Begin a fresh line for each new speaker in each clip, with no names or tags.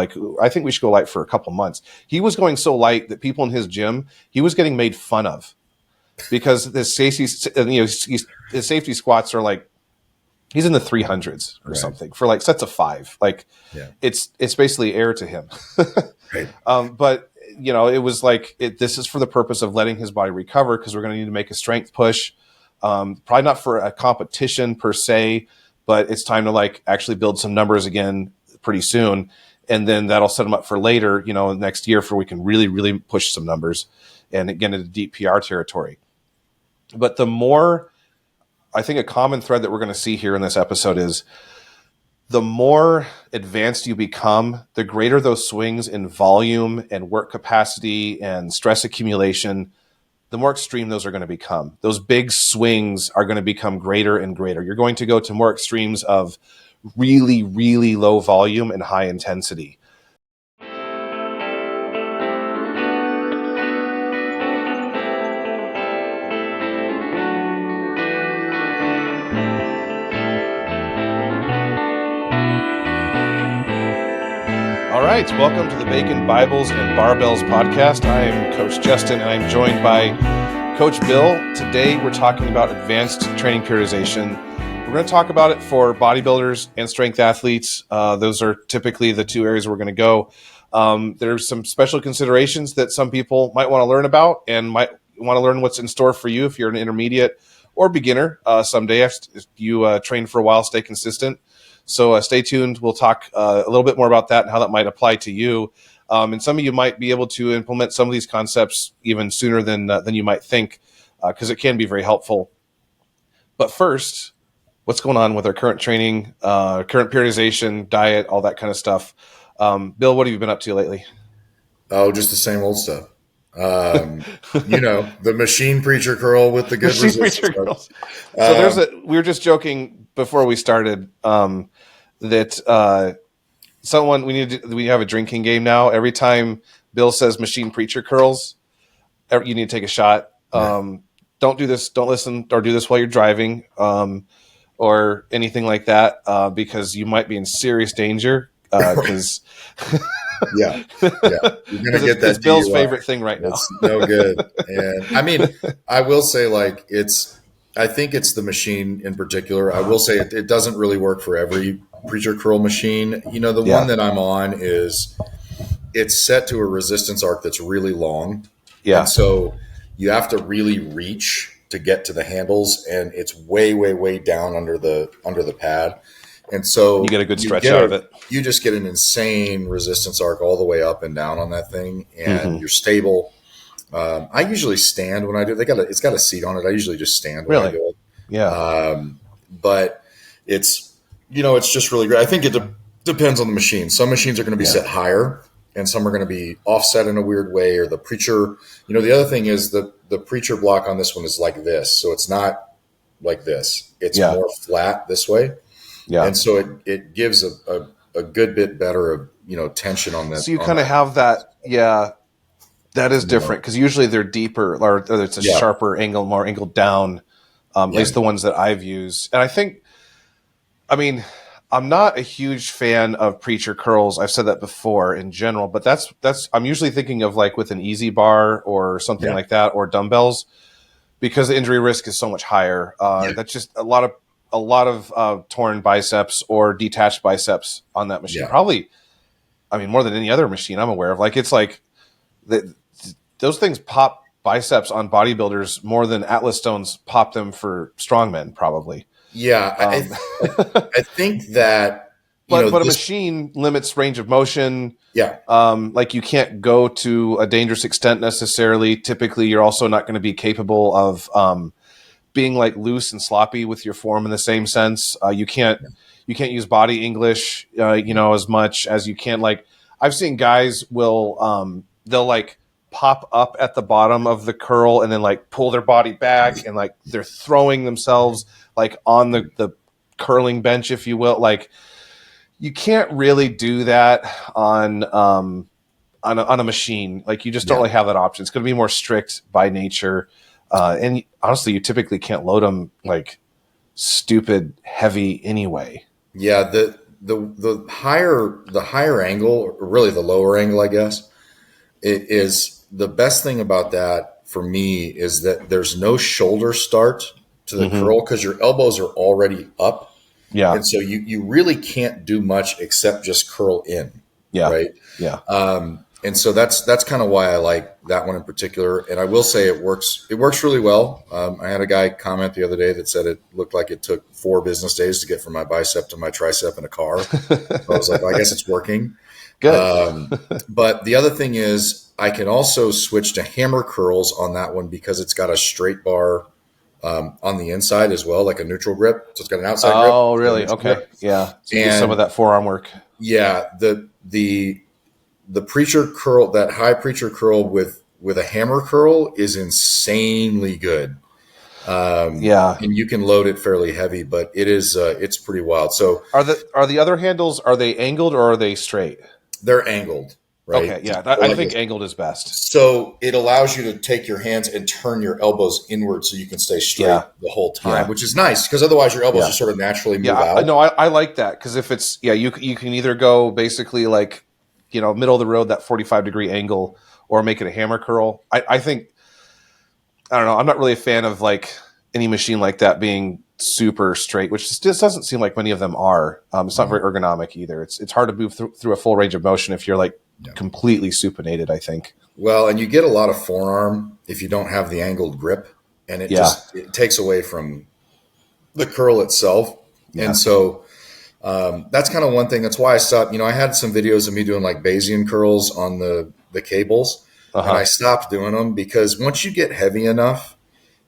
like, I think we should go light for a couple months. He was going so light that people in his gym, he was getting made fun of because his safety squats are like, he's in the 300s or something for like sets of 5. Like it's basically air to him.
Right.
But it was like, this is for the purpose of letting his body recover, because we're going to need to make a strength push. Probably not for a competition per se, but it's time to like actually build some numbers again pretty soon. And then that'll set them up for later, next year, for we can really, really push some numbers and get into deep PR territory. But the more, I think a common thread that we're going to see here in this episode is the more advanced you become, the greater those swings in volume and work capacity and stress accumulation, the more extreme those are going to become. Those big swings are going to become greater and greater. You're going to go to more extremes of really, really low volume and high intensity. All right, welcome to the Bacon, Bibles, and Barbells podcast. I am Coach Justin, and I'm joined by Coach Bill. Today, we're talking about advanced training periodization. We're going to talk about it for bodybuilders and strength athletes. Those are typically the two areas we're going to go. There's some special considerations that some people might want to learn about and might want to learn what's in store for you if you're an intermediate or beginner someday. If you train for a while, stay consistent. So stay tuned. We'll talk a little bit more about that and how that might apply to you. And some of you might be able to implement some of these concepts even sooner than you might think, because it can be very helpful. But first, what's going on with our current training, current periodization, diet, all that kind of stuff? Bill, what have you been up to lately?
Oh, just the same old stuff. The machine preacher curl with the good resistance.
So we were just joking before we started that we have a drinking game now. Every time Bill says machine preacher curls, you need to take a shot. Don't do this. Don't listen or do this while you're driving or anything like that, because you might be in serious danger. Because
you're gonna get that.
It's Bill's favorite thing right now.
It's no good. And I mean, I will say, like, I think it's the machine in particular. I will say it doesn't really work for every preacher curl machine. The one that I'm on it's set to a resistance arc that's really long.
Yeah.
And so you have to really reach to get to the handles, and it's way, way, way down under the pad. And so
you get a good stretch out of it.
You just get an insane resistance arc all the way up and down on that thing, and you're stable. I usually stand when I do. It's got a seat on it. I usually just stand when I do it.
Yeah.
But it's just really great. I think it depends on the machine. Some machines are going to be set higher, and some are going to be offset in a weird way. Or the preacher, the other thing is the preacher block on this one is like this, so it's not like this. It's more flat this way. Yeah. And so it gives a good bit better of, tension on that.
So you kind of have that. Yeah, that is different, because usually they're deeper, or it's a sharper angle, more angled down, at least the ones that I've used. And I'm not a huge fan of preacher curls. I've said that before in general, but that's I'm usually thinking of like with an easy bar or something like that, or dumbbells, because the injury risk is so much higher. That's just a lot of torn biceps or detached biceps on that machine. Probably, more than any other machine I'm aware of. Like, it's like those things pop biceps on bodybuilders more than Atlas stones pop them for strongmen, probably.
Yeah, I think that.
But a machine limits range of motion.
Yeah.
Like, you can't go to a dangerous extent necessarily. Typically, you're also not going to be capable of being like loose and sloppy with your form in the same sense. You can't use body English, as much as you can. Like, I've seen guys they'll like pop up at the bottom of the curl and then like pull their body back, and like they're throwing themselves like on the curling bench, if you will. Like, you can't really do that on a machine. Like, you just don't really have that option. It's going to be more strict by nature. And honestly, you typically can't load them like stupid heavy anyway.
Yeah. the higher angle, or really the lower angle, I guess, it is the best thing about that for me is that there's no shoulder start to the curl because your elbows are already up.
Yeah.
And so you really can't do much except just curl in.
Yeah.
Right.
Yeah.
And so that's kind of why I like that one in particular. And I will say it works really well. I had a guy comment the other day that said it looked like it took 4 business days to get from my bicep to my tricep in a car. I was like, well, I guess it's working.
Good.
But the other thing is I can also switch to hammer curls on that one because it's got a straight bar on the inside as well, like a neutral grip. So it's got an outside grip.
Oh, really? Okay.
Grip.
Yeah. So you do some of that forearm work.
Yeah. The preacher curl, that high preacher curl with a hammer curl is insanely good. And you can load it fairly heavy, but it's pretty wild. So
are the other handles, are they angled or are they straight?
They're angled, right?
Okay. Yeah. I think angled is best.
So it allows you to take your hands and turn your elbows inward so you can stay straight the whole time, which is nice because otherwise your elbows just sort of naturally move out.
No, I like that because if it's, you can either go basically like, middle of the road, that 45-degree angle, or make it a hammer curl. I think, I don't know, I'm not really a fan of like any machine like that being super straight, which just doesn't seem like many of them are. It's not very ergonomic either. It's hard to move through a full range of motion if you're like completely supinated, I think.
Well, and you get a lot of forearm if you don't have the angled grip, and it takes away from the curl itself. Yeah. And so that's kind of one thing. That's why I stopped. I had some videos of me doing like Bayesian curls on the cables, and I stopped doing them because once you get heavy enough,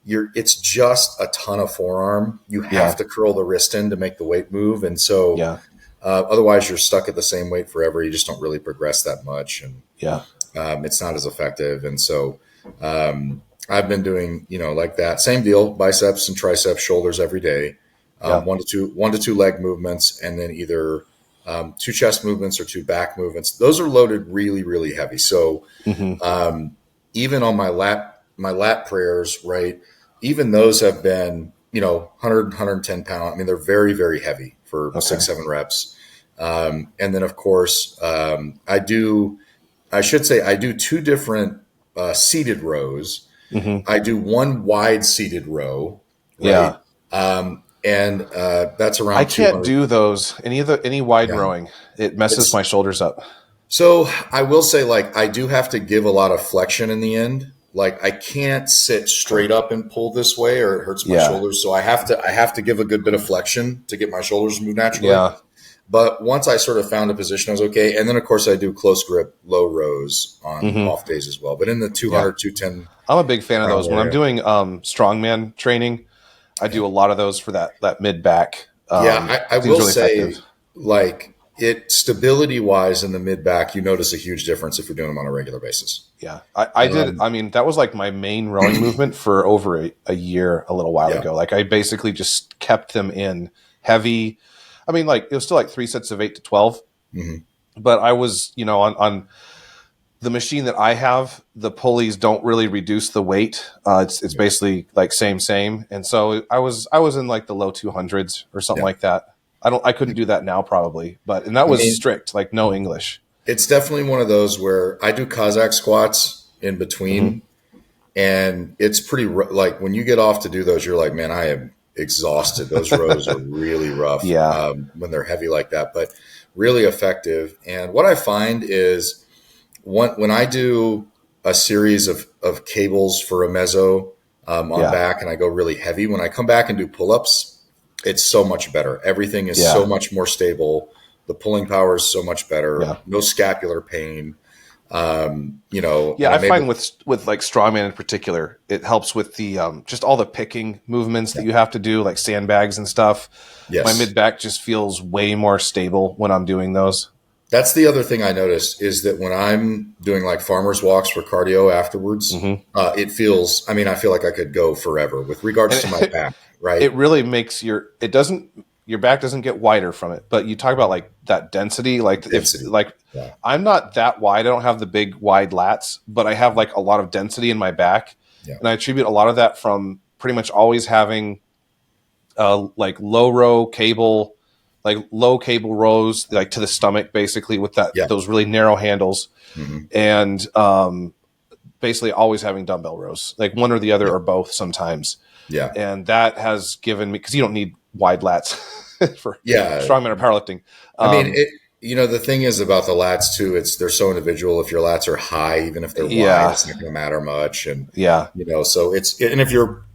it's just a ton of forearm. You have to curl the wrist in to make the weight move, and so otherwise you're stuck at the same weight forever. You just don't really progress that much, and it's not as effective. And so I've been doing like that same deal: biceps and triceps, shoulders every day. 1 to 2 leg movements, and then either 2 chest movements or 2 back movements. Those are loaded really, really heavy. So even on my lat prayers, right, even those have been 100, 110 pound. I mean, they're very, very heavy for 6-7 reps. And then of course I do 2 different seated rows. I do 1 wide seated row, right? And that's around.
I can't do those any wide rowing. It messes my shoulders up.
So I will say, like, I do have to give a lot of flexion in the end. Like, I can't sit straight up and pull this way, or it hurts my shoulders. So I have to give a good bit of flexion to get my shoulders to move naturally. Yeah. But once I sort of found a position, I was okay. And then of course I do close grip, low rows on off days as well. But in the 200, 210,
I'm a big fan of those. When I'm doing strongman training, I do a lot of those for that mid back.
I will really say, effective. Like, stability wise in the mid back, you notice a huge difference if you're doing them on a regular basis.
Yeah, I did. I mean, that was like my main rowing movement for over a year, a little while ago. Like, I basically just kept them in heavy. I mean, like, it was still like 3 sets of 8 to 12, but I was, on the machine that I have, the pulleys don't really reduce the weight. It's basically like same. And so I was in like the low 200s or something like that. I couldn't do that now probably, and that was strict, like no English.
It's definitely one of those where I do Kazakh squats in between, and it's pretty like when you get off to do those, you're like, man, I am exhausted. Those rows are really rough when they're heavy like that, but really effective. And what I find is when I do a series of cables for a meso on back and I go really heavy, when I come back and do pull-ups, it's so much better. Everything is so much more stable. The pulling power is so much better. Yeah. No scapular pain. I find with like strongman in particular, it helps with the just all the picking movements that you have to do, like sandbags and stuff. Yes. My mid back just feels way more stable when I'm doing those. That's the other thing I noticed is that when I'm doing like farmer's walks for cardio afterwards, it feels, I feel like I could go forever with regards to my back, right?
It really makes your back doesn't get wider from it, but you talk about like that density, I'm not that wide. I don't have the big wide lats, but I have like a lot of density in my back. Yeah. And I attribute a lot of that from pretty much always having like low row cable like low cable rows, like to the stomach, basically with
Yeah.
those really narrow handles,
Mm-hmm.
and basically always having dumbbell rows, like one or the other
Yeah.
or both sometimes.
Yeah.
And that has given me, because you don't need wide lats for
Yeah.
strongman or powerlifting.
I mean, the thing is about the lats too, they're so individual. If your lats are high, even if they're wide,
Yeah,
it's not going to matter much. And,
yeah,
so and if you're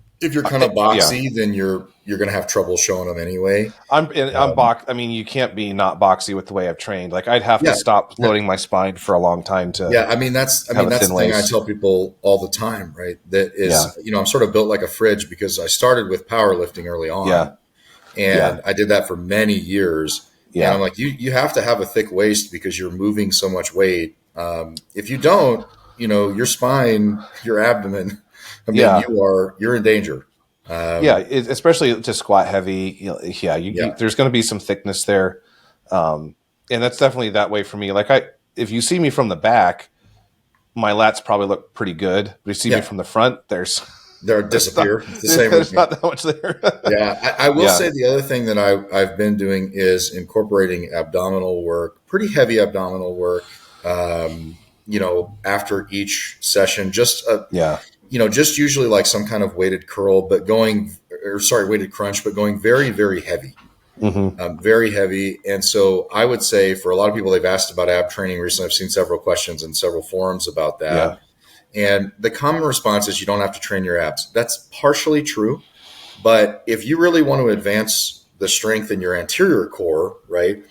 kind of
yeah.
boxy, then you're going to have trouble showing them anyway. Um,
I mean, you can't be not boxy with the way I've trained. Like I'd have to
yeah.
stop loading my spine for a long time to
Yeah. I mean, that's
have a
the
thin
thing I
waist.
tell people all the time, right? That
Yeah,
is, I'm sort of built like a fridge because I started with powerlifting early
yeah,
on.
yeah,
And I did that for many years. And
yeah,
I'm like, you have to have a thick waist because you're moving so much weight. If you don't, your spine, your abdomen, I mean,
yeah,
you're in danger.
yeah.
Um,
Especially to squat heavy. Yeah,
yeah,
there's going to be some thickness there, and that's definitely that way for me. Like if you see me from the back, my lats probably look pretty good. But if you see me
yeah,
from the front, there's
they're
there's not
disappear. It's the same with
there's
me.
not that much there.
Yeah, I will
Yeah,
say the other thing that I've been doing is incorporating abdominal work, pretty heavy abdominal work. After each session,
yeah,
just usually like some kind of weighted curl, weighted crunch, but going very, very heavy,
hmm,
very heavy. And so I would say for a lot of people, they've asked about ab training recently. I've seen several questions in several forums about
yeah,
that. And the common response is you don't have to train your abs. That's partially true. But if you really want to advance the strength in your anterior core, right,
yeah,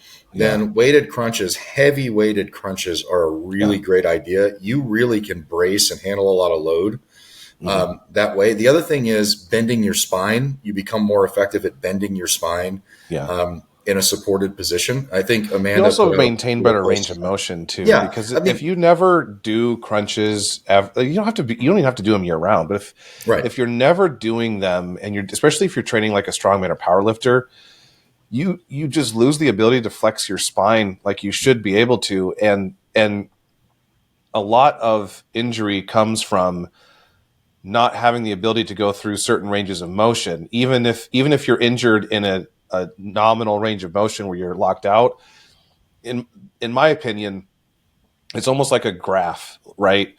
then weighted crunches, heavy weighted crunches are a
yeah.
really great idea. You really can brace and handle a lot of load
Hmm.
that way. The other thing is bending your spine. You become more effective at bending your spine
Yeah.
in a supported position. I think
You
Amanda
also
put out a
maintain
little
better range
post.
of motion too,
Yeah,
because
I
if
mean,
you never do crunches, you don't have to you don't even have to do them year round. But
right.
if you're never doing them, and especially if you're training like a strongman or power lifter, you just lose the ability to flex your spine like you should be able to, and a lot of injury comes from not having the ability to go through certain ranges of motion, even if you're injured in a nominal range of motion where you're locked out. In in my opinion, it's almost like a graph, right?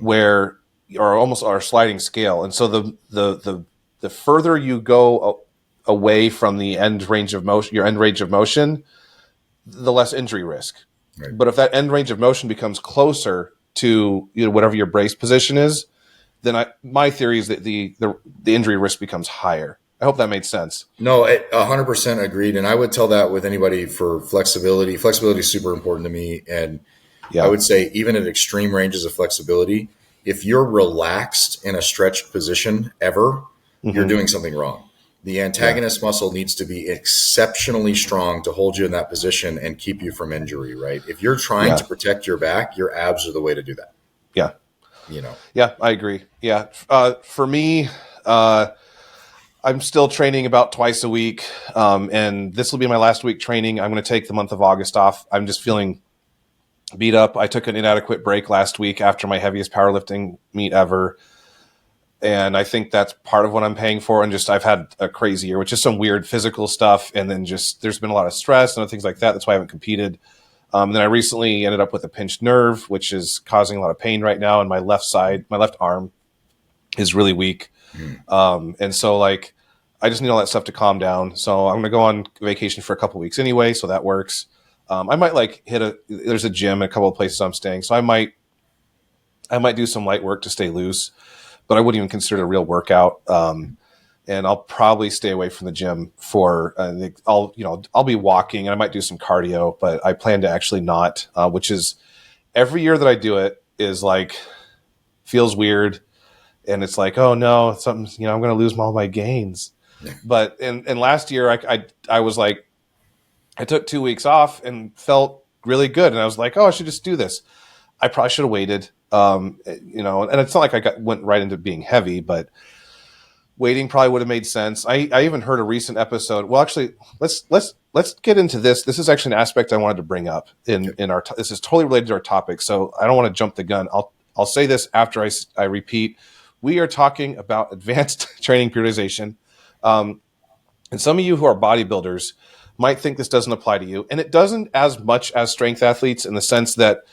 Where or almost our sliding scale. And so the further you go away from the end range of motion, your end range of motion, the less injury risk.
Right.
But if that end range of motion becomes closer to whatever your brace position is, then my theory is that the injury risk becomes higher. I hope that made sense.
No, 100% agreed. And I would tell that with anybody for flexibility. Flexibility is super important to me. And I
Yeah.
would say, even at extreme ranges of flexibility, if you're relaxed in a stretched position ever, you're
Hmm.
doing something wrong. The
Yeah.
antagonist muscle needs to be exceptionally strong to hold you in that position and keep you from injury, right? If you're trying to
Yeah.
protect your back, your abs are the way to do that.
Yeah.
You know,
Yeah. I agree. Yeah. For me, uh, I'm still training about twice a week, and this will be my last week training. I'm going to take the month of August off. I'm just feeling beat up. I took an inadequate break last week after my heaviest powerlifting meet ever, and I think that's part of what I'm paying for. And just I've had a crazy year, which is some weird physical stuff, and then just there's been a lot of stress and other things like that. That's why I haven't competed. Then I recently ended up with a pinched nerve, which is causing a lot of pain right now, and my left side, my left arm, is really weak.
mm,
And so like I just need all that stuff to calm down. So I'm gonna go on vacation for a couple weeks anyway, so that works. I might like there's a gym in a couple of places I'm staying, so I might do some light work to stay loose, but I wouldn't even consider it a real workout. And I'll probably stay away from the gym for I'll be walking and I might do some cardio, but I plan to actually not, which is every year that I do it is like feels weird, and it's like, oh no, something, I'm going to lose all my gains.
yeah.
But and last year I was like, I took 2 weeks off and felt really good, and I was like, oh, I should just do this. I probably should have waited, and it's not like went right into being heavy, but waiting probably would have made sense. I even heard a recent episode. Well, actually, let's get into this. This is actually an aspect I wanted to bring up in our. This is totally related to our topic, so I don't want to jump the gun. I'll say this after I repeat. We are talking about advanced training periodization, and some of you who are bodybuilders might think this doesn't apply to you. And it doesn't as much as strength athletes, in the sense that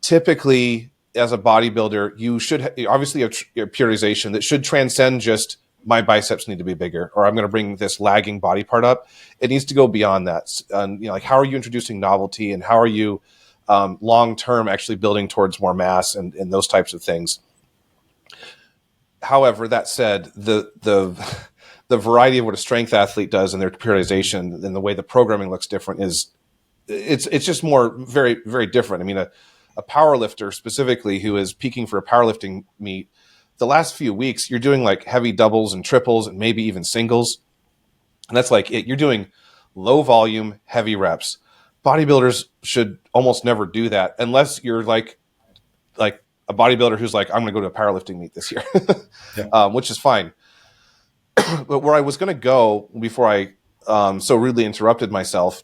typically as a bodybuilder, you should obviously have periodization that should transcend just my biceps need to be bigger, or I'm going to bring this lagging body part up. It needs to go beyond that. And like, how are you introducing novelty, and how are you long term actually building towards more mass and those types of things. However, that said, the variety of what a strength athlete does in their periodization and the way the programming looks different is it's just more very, very different. I mean, a power lifter specifically who is peaking for a powerlifting meet, the last few weeks, you're doing like heavy doubles and triples and maybe even singles. And that's like it. You're doing low volume, heavy reps. Bodybuilders should almost never do that unless you're like a bodybuilder who's like, I'm going to go to a powerlifting meet this year, which is fine. But where I was going to go before I so rudely interrupted myself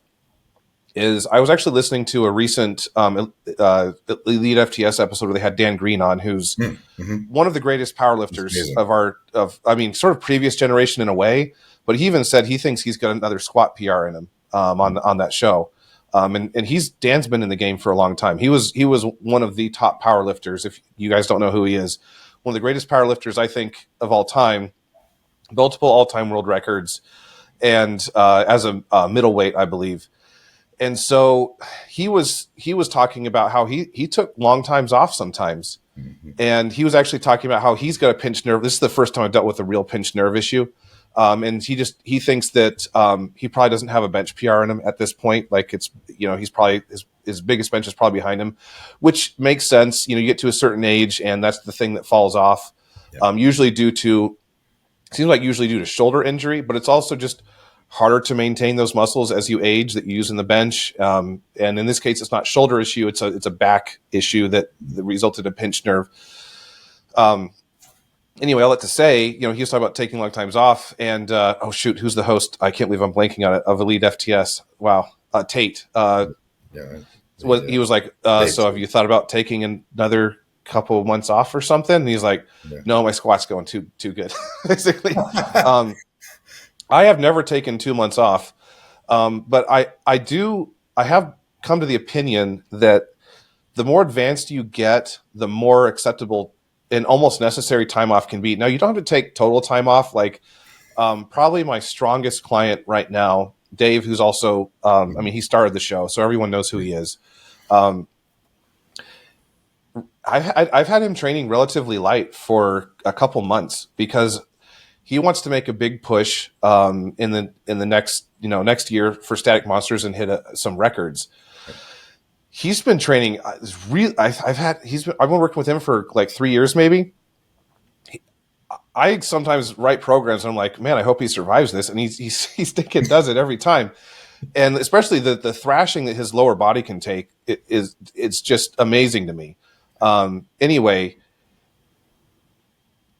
is I was actually listening to a recent Elite FTS episode where they had Dan Green on, who's one of the greatest powerlifters of sort of previous generation in a way. But he even said he thinks he's got another squat PR in him on that show. And Dan's been in the game for a long time. He was one of the top powerlifters. If you guys don't know who he is, one of the greatest powerlifters, I think, of all time, multiple all-time world records, and as a middleweight, I believe. And so he was talking about how he took long times off sometimes. And he was actually talking about how he's got a pinched nerve. This is the first time I've dealt with a real pinched nerve issue. And he thinks that he probably doesn't have a bench PR in him at this point. Like, it's, he's probably his biggest bench is probably behind him, which makes sense. You get to a certain age and that's the thing that falls off. Usually due to shoulder injury, but it's also just harder to maintain those muscles as you age that you use in the bench. And in this case, it's not shoulder issue. It's a back issue that resulted in a pinched nerve. Anyway, all that to say, he was talking about taking long times off, and who's the host? I can't believe I'm blanking on it, of Elite FTS. Wow. Tate. He was like, so have you thought about taking another couple of months off or something? And he's like, no, my squat's going too good. Basically. I have never taken 2 months off. But I have come to the opinion that the more advanced you get, the more acceptable and almost necessary time off can be. Now, you don't have to take total time off. Like, probably my strongest client right now, Dave, who's also, he started the show, so everyone knows who he is. I've had him training relatively light for a couple months because he wants to make a big push in the next year for Static Monsters and hit some records. He's been training. I've been working with him for like 3 years, maybe. I sometimes write programs and I'm like, man, I hope he survives this, and he's thinking does it every time. And especially the thrashing that his lower body can take, it's just amazing to me. Anyway,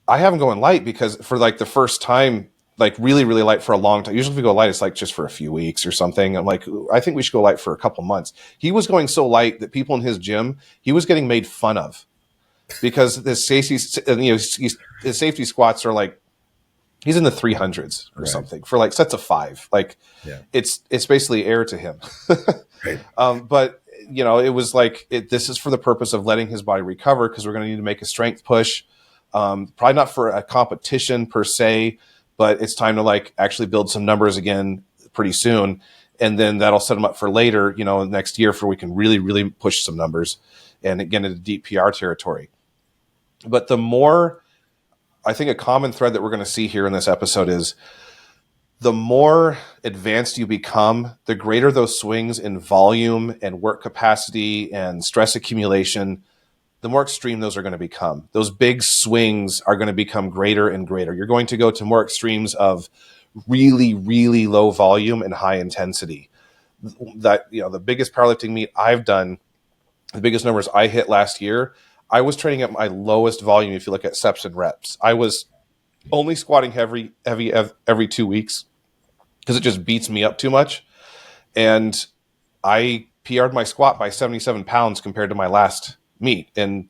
I have him going light because for like the first time, like really, really light for a long time. Usually if we go light, it's like just for a few weeks or something. I'm like, I think we should go light for a couple months. He was going so light that people in his gym, he was getting made fun of because his safety squats are like, he's in the 300s or something for like sets of 5. Like it's basically air to him. But it was like, this is for the purpose of letting his body recover, because we're going to need to make a strength push. Probably not for a competition per se, but it's time to like actually build some numbers again pretty soon. And then that'll set them up for later, next year, for we can really, really push some numbers and again into deep PR territory. But the more, I think a common thread that we're going to see here in this episode is the more advanced you become, the greater those swings in volume and work capacity and stress accumulation, the more extreme those are going to become. Those big swings are going to become greater and greater. You're going to go to more extremes of really, really low volume and high intensity. That, the biggest powerlifting meet I've done, the biggest numbers I hit last year, I was training at my lowest volume. If you look at seps and reps, I was only squatting heavy every 2 weeks because it just beats me up too much. And I PR'd my squat by 77 pounds compared to my last meet. And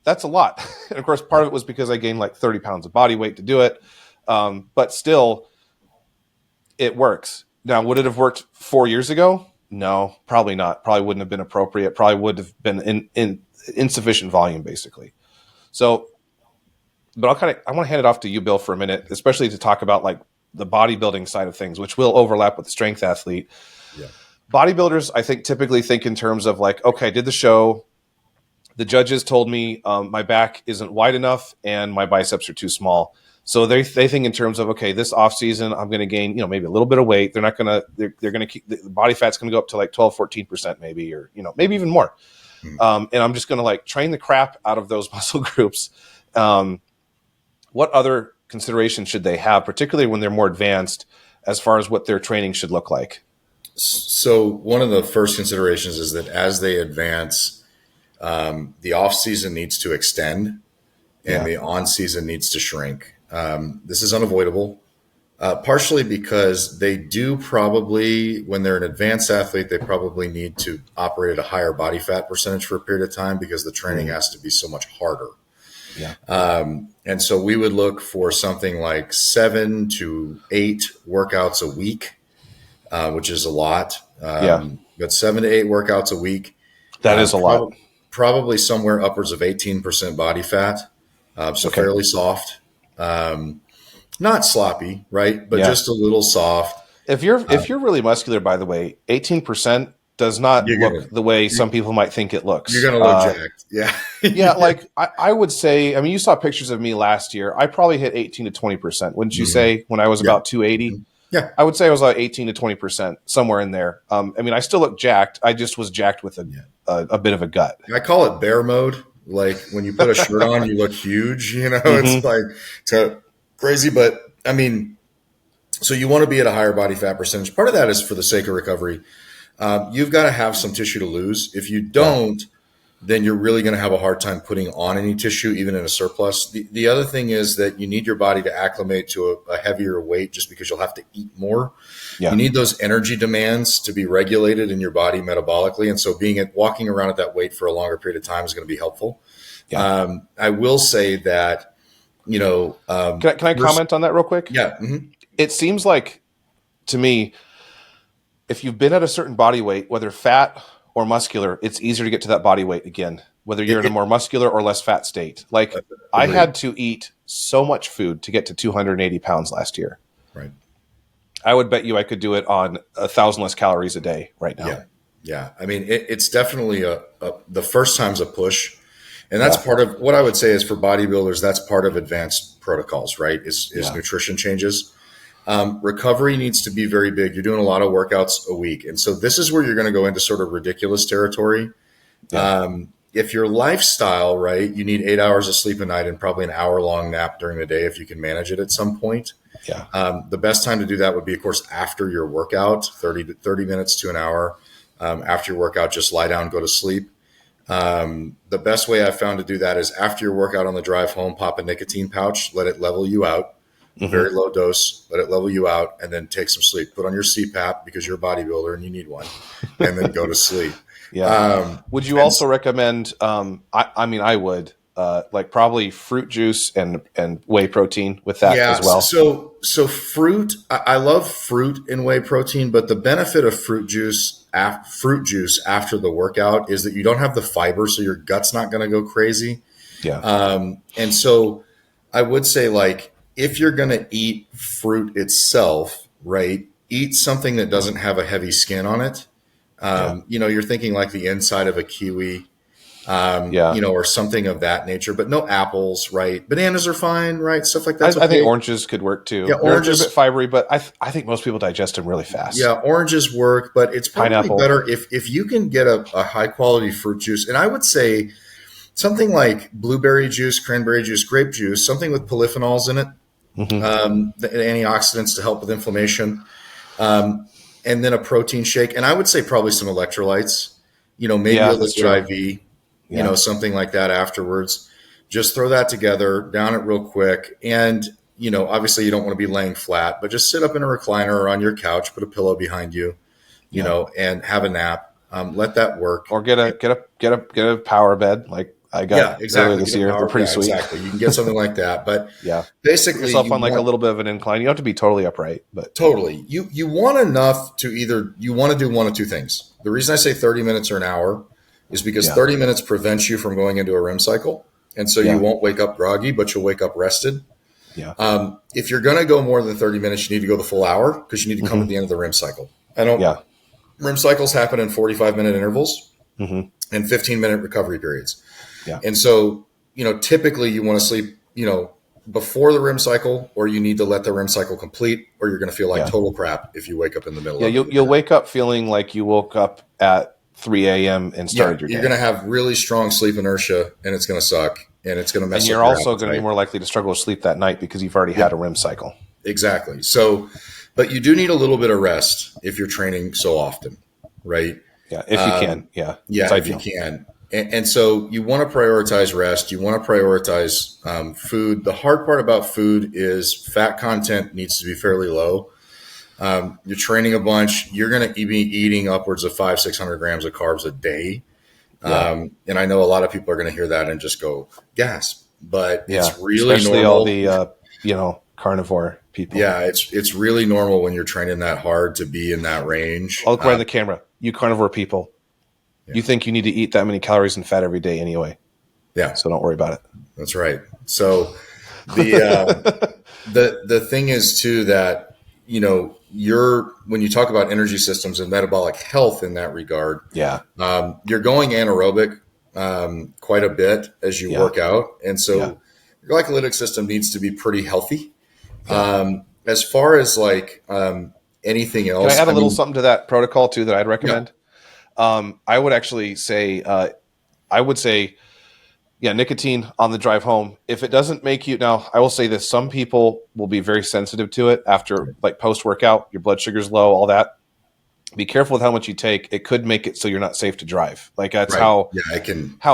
that's a lot. And of course, part of it was because I gained like 30 pounds of body weight to do it. But still, it works. Now, would it have worked 4 years ago? No, probably not. Probably wouldn't have been appropriate. Probably would have been in insufficient volume, basically. So, but I want to hand it off to you, Bill, for a minute, especially to talk about like the bodybuilding side of things, which will overlap with the strength athlete.
Yeah.
Bodybuilders, I think, typically think in terms of like, okay, I did the show. The judges told me my back isn't wide enough and my biceps are too small. So they think in terms of, okay, this off season, I'm going to gain, maybe a little bit of weight. They're not going to, they're going to keep the body fat's going to go up to like 12, 14% maybe, or, maybe even more. And I'm just going to like train the crap out of those muscle groups. What other considerations should they have, particularly when they're more advanced, as far as what their training should look like?
So one of the first considerations is that as they advance, the off season needs to extend and the on season needs to shrink. This is unavoidable, partially because they do probably, when they're an advanced athlete, they probably need to operate at a higher body fat percentage for a period of time because the training has to be so much harder.
Yeah.
And so we would look for something like 7 to 8 workouts a week, which is a lot. But 7 to 8 workouts a week.
That is a lot.
Probably somewhere upwards of 18% body fat. Fairly soft. Not sloppy, right? But just a little soft.
If you're really muscular, by the way, 18% does not look the way some people might think it looks.
You're going to look jacked. Yeah.
Yeah. Like I would say, I mean, you saw pictures of me last year. I probably hit 18 to 20%. Wouldn't you say when I was about 280?
Yeah.
I would say I was like 18 to 20%, somewhere in there. I mean, I still look jacked. I just was jacked with a bit of a gut.
I call it bear mode. Like when you put a shirt on, you look huge, it's like crazy. But I mean, so you want to be at a higher body fat percentage. Part of that is for the sake of recovery. You've got to have some tissue to lose. If you don't, then you're really going to have a hard time putting on any tissue, even in a surplus. The other thing is that you need your body to acclimate to a heavier weight just because you'll have to eat more. Yeah. You need those energy demands to be regulated in your body metabolically. And so walking around at that weight for a longer period of time is going to be helpful. Yeah. I will say that, can
I comment on that real quick?
Yeah. Mm-hmm.
It seems like, to me, if you've been at a certain body weight, whether fat or muscular, it's easier to get to that body weight again, whether you're in a more muscular or less fat state. Like I had to eat so much food to get to 280 pounds last year.
Right.
I would bet you I could do it on 1,000 less calories a day right now.
Yeah. Yeah. I mean, it's definitely the first time's a push. And that's part of what I would say is for bodybuilders, that's part of advanced protocols, right? Is nutrition changes. Recovery needs to be very big. You're doing a lot of workouts a week. And so this is where you're going to go into sort of ridiculous territory. Yeah. If your lifestyle, right, you need 8 hours of sleep a night and probably an hour-long nap during the day if you can manage it at some point. Yeah. The best time to do that would be, of course, after your workout, 30 minutes to an hour. After your workout, just lie down, go to sleep. The best way I've found to do that is after your workout on the drive home, pop a nicotine pouch, let it level you out. Very low dose, let it level you out, and then take some sleep. Put on your CPAP because you're a bodybuilder and you need one, and then go to sleep.
Yeah. Would you also recommend? I would like probably fruit juice and whey protein with that as well.
So fruit. I love fruit and whey protein, but the benefit of fruit juice after the workout is that you don't have the fiber, so your gut's not going to go crazy. Yeah. And so I would say like, if you're going to eat fruit itself, right, eat something that doesn't have a heavy skin on it. You're thinking like the inside of a kiwi, or something of that nature, but no apples, right? Bananas are fine, right? Stuff like that.
I think oranges could work too. Yeah, oranges are a bit fibery, but I think most people digest them really fast.
Yeah, oranges work, but it's probably better if you can get a high quality fruit juice. And I would say something like blueberry juice, cranberry juice, grape juice, something with polyphenols in it. The antioxidants to help with inflammation, and then a protein shake. And I would say probably some electrolytes, maybe a liquid IV, something like that afterwards. Just throw that together, down it real quick. And, obviously you don't want to be laying flat, but just sit up in a recliner or on your couch, put a pillow behind you, and have a nap. Let that work.
Or get a power bed. Like I
Yeah,
got earlier
exactly.
this
Get a
year. They're
power.
pretty
Yeah,
sweet.
exactly. You can get something like that, but
Yeah. Put
basically,
yourself
you
on like a
want
little bit of an incline. You don't have to be totally upright, but
totally you want enough to you want to do one of two things. The reason I say 30 minutes or an hour is because
yeah.
30 minutes prevents you from going into a REM cycle, and so you
Yeah.
won't wake up groggy, but you'll wake up rested.
Yeah.
If you're going to go more than 30 minutes, you need to go the full hour because you need to come
Mm-hmm.
to the end of the REM cycle. I don't.
Yeah.
REM cycles happen in 45-minute intervals
Mm-hmm.
and 15-minute recovery periods.
Yeah.
And so, typically you want to sleep, before the REM cycle, or you need to let the REM cycle complete, or you're going to feel like
Yeah.
total crap if you wake up in the middle
Yeah.
of it.
You'll wake up feeling like you woke up at 3 a.m. and started your day.
You're going to have really strong sleep inertia, and it's going to suck, and it's going to mess
And
up
you're
your
also going to be
appetite.
more likely to struggle with sleep that night because you've already had a REM cycle.
Exactly. So, but you do need a little bit of rest if you're training so often, right?
Yeah. If you can. Yeah.
Yeah,
it's
if
ideal.
you can. And so you want to prioritize rest. You want to prioritize food. The hard part about food is fat content needs to be fairly low. You're training a bunch. You're going to be eating upwards of 500-600 grams of carbs a day.
Yeah.
And I know a lot of people are going to hear that and just go gasp, but it's really
especially
normal.
all the carnivore people.
Yeah, it's really normal when you're training that hard to be in that range.
I'll look right in the camera. You carnivore people, you think you need to eat that many calories and fat every day anyway.
Yeah,
so don't worry about it.
That's right. So the thing is too that when you talk about energy systems and metabolic health in that regard, you're going anaerobic quite a bit as you work out, and so your glycolytic system needs to be pretty healthy. As far as anything else,
can I add a little something to that protocol too that I'd recommend? I would actually say, nicotine on the drive home. If it doesn't make you, now I will say this, some people will be very sensitive to it after post-workout, your blood sugar's low, all that. Be careful with how much you take. It could make it so you're not safe to drive. That's how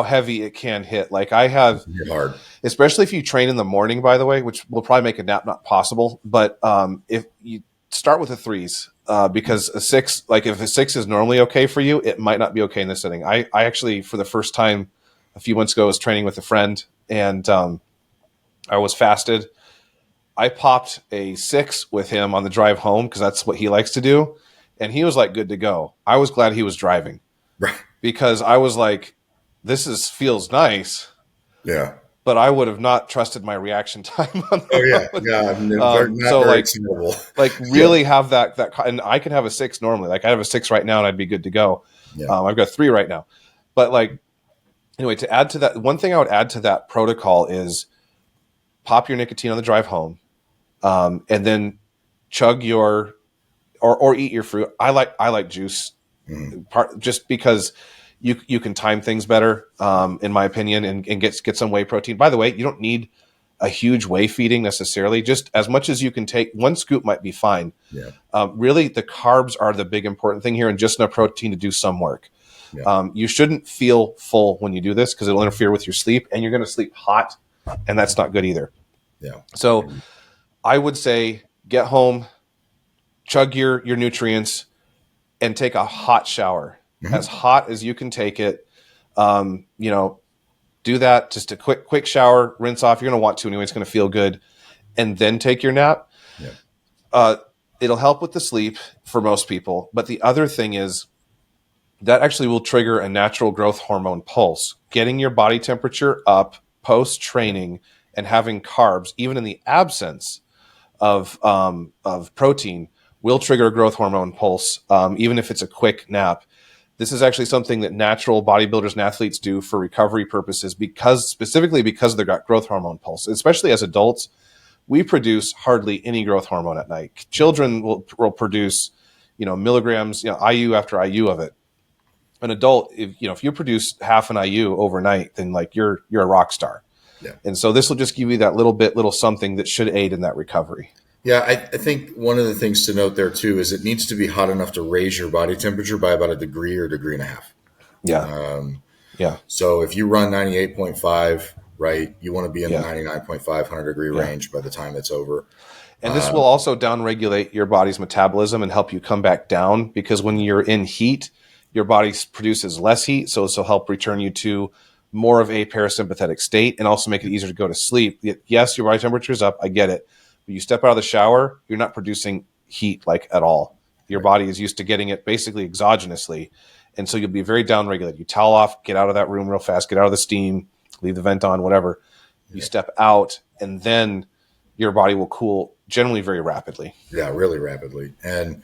heavy it can hit. I have,
hard,
especially if you train in the morning, by the way, which will probably make a nap not possible. But if you start with a 3s, because a 6, if a 6 is normally okay for you, it might not be okay in this setting. I actually, for the first time a few months ago, was training with a friend, and I was fasted. I popped a 6 with him on the drive home because that's what he likes to do. And he was good to go. I was glad he was driving,
right?
Because I was like, this feels nice.
Yeah.
But I would have not trusted my reaction time on the
road.
Really have that, and I can have a 6 normally. I have a 6 right now, and I'd be good to go. I've got 3 right now, but anyway, to add to that, one thing I would add to that protocol is pop your nicotine on the drive home, and then chug your or eat your fruit. I like juice, just because you can time things better, in my opinion, and get some whey protein. By the way, you don't need a huge whey feeding necessarily. Just as much as you can take. 1 scoop might be fine. Really, the carbs are the big important thing here, and just enough protein to do some work. You shouldn't feel full when you do this because it'll interfere with your sleep, and you're going to sleep hot, and that's not good either. So I would say get home, chug your nutrients, and take a hot shower, as hot as you can take it. Do that, just a quick shower, rinse off. You're going to want to anyway. It's going to feel good, and then take your nap. It'll help with the sleep for most people. But the other thing is that actually will trigger a natural growth hormone pulse. Getting your body temperature up post-training and having carbs, even in the absence of protein, will trigger a growth hormone pulse, even if it's a quick nap. This is actually something that natural bodybuilders and athletes do for recovery purposes, specifically because of their growth hormone pulse. Especially as adults, we produce hardly any growth hormone at night. Children will produce, milligrams, IU after IU of it. An adult, if you produce half an IU overnight, then you're a rock star. And so this will just give you that little something that should aid in that recovery.
Yeah, I think one of the things to note there too is it needs to be hot enough to raise your body temperature by about 1 degree or 1.5 degrees. So if you run 98.5, right, you want to be in the 99.5, 100 degree range by the time it's over.
And this will also downregulate your body's metabolism and help you come back down, because when you're in heat, your body produces less heat, so this will help return you to more of a parasympathetic state and also make it easier to go to sleep. Yes, your body temperature is up. I get it. But you step out of the shower, you're not producing heat like at all. Your body is used to getting it basically exogenously. And so you'll be very downregulated. You towel off, get out of that room real fast, get out of the steam, leave the vent on, whatever. You step out, and then your body will cool generally very rapidly.
Yeah, really rapidly. And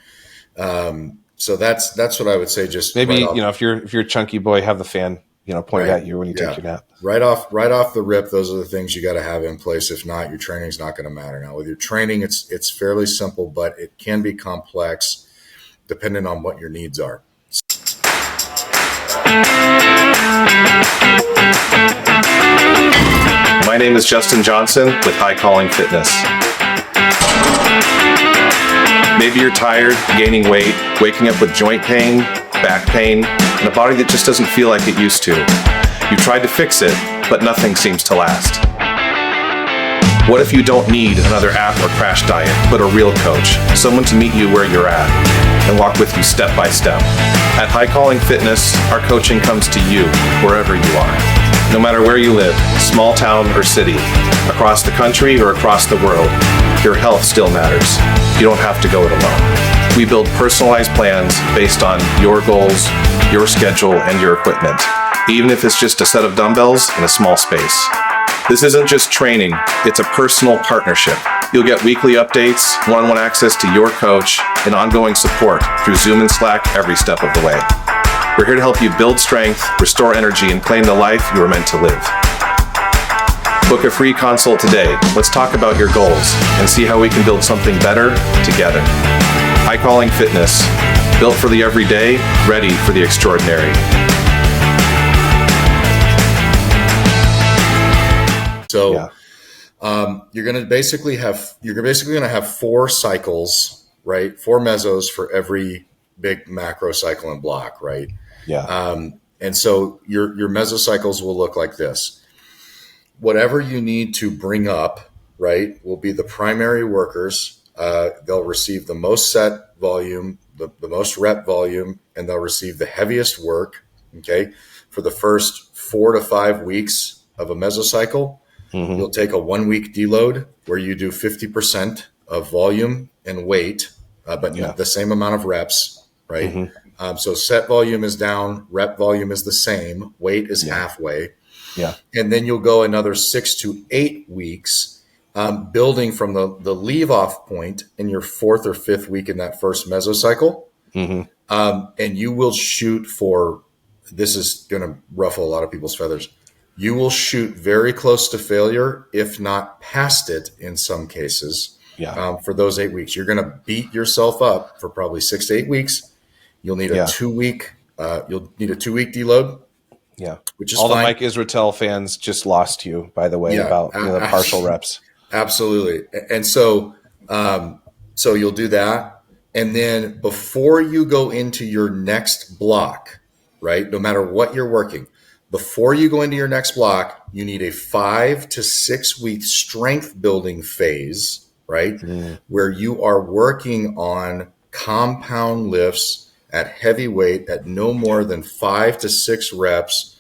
so that's what I would say. Just
maybe, if you're a chunky boy, have the fan, pointed at you when you take your nap.
Right off the rip, those are the things you got to have in place. If not, your training's not going to matter. Now, with your training, it's fairly simple, but it can be complex depending on what your needs are.
My name is Justin Johnson with High Calling Fitness. Maybe you're tired, gaining weight, waking up with joint pain, back pain, and a body that just doesn't feel like it used to. You tried to fix it, but nothing seems to last. What if you don't need another app or crash diet, but a real coach, someone to meet you where you're at and walk with you step by step? At High Calling Fitness, our coaching comes to you wherever you are. No matter where you live, small town or city, across the country or across the world, your health still matters. You don't have to go it alone. We build personalized plans based on your goals, your schedule, and your equipment, even if it's just a set of dumbbells in a small space. This isn't just training, it's a personal partnership. You'll get weekly updates, one-on-one access to your coach, and ongoing support through Zoom and Slack every step of the way. We're here to help you build strength, restore energy, and claim the life you were meant to live. Book a free consult today. Let's talk about your goals and see how we can build something better together. High Calling Fitness, built for the everyday, ready for the extraordinary.
So you're going to basically have 4 cycles, right? 4 mesos for every big macro cycle and block, right?
Yeah.
And so your mesocycles will look like this. Whatever you need to bring up, right, will be the primary workers. They'll receive the most set volume, the most rep volume, and they'll receive the heaviest work, okay? For the first 4 to 5 weeks of a mesocycle, you'll take a 1-week deload where you do 50% of volume and weight, but the same amount of reps, right? So set volume is down, rep volume is the same, weight is halfway.
Yeah.
And then you'll go another 6 to 8 weeks, building from the leave off point in your 4th or 5th week in that first mesocycle. And you will shoot for, this is going to ruffle a lot of people's feathers. You will shoot very close to failure, if not past it in some cases. For those 8 weeks, you're going to beat yourself up for probably 6 to 8 weeks. You'll need a 2-week, deload.
Yeah,
which is
all
fine.
The Mike Israetel fans just lost you, by the way, about the partial reps.
Absolutely, and so you'll do that, and then before you go into your next block, right? No matter what you're working, before you go into your next block, you need a 5 to 6 week strength building phase, right? Where you are working on compound lifts at heavy weight at no more than 5 to 6 reps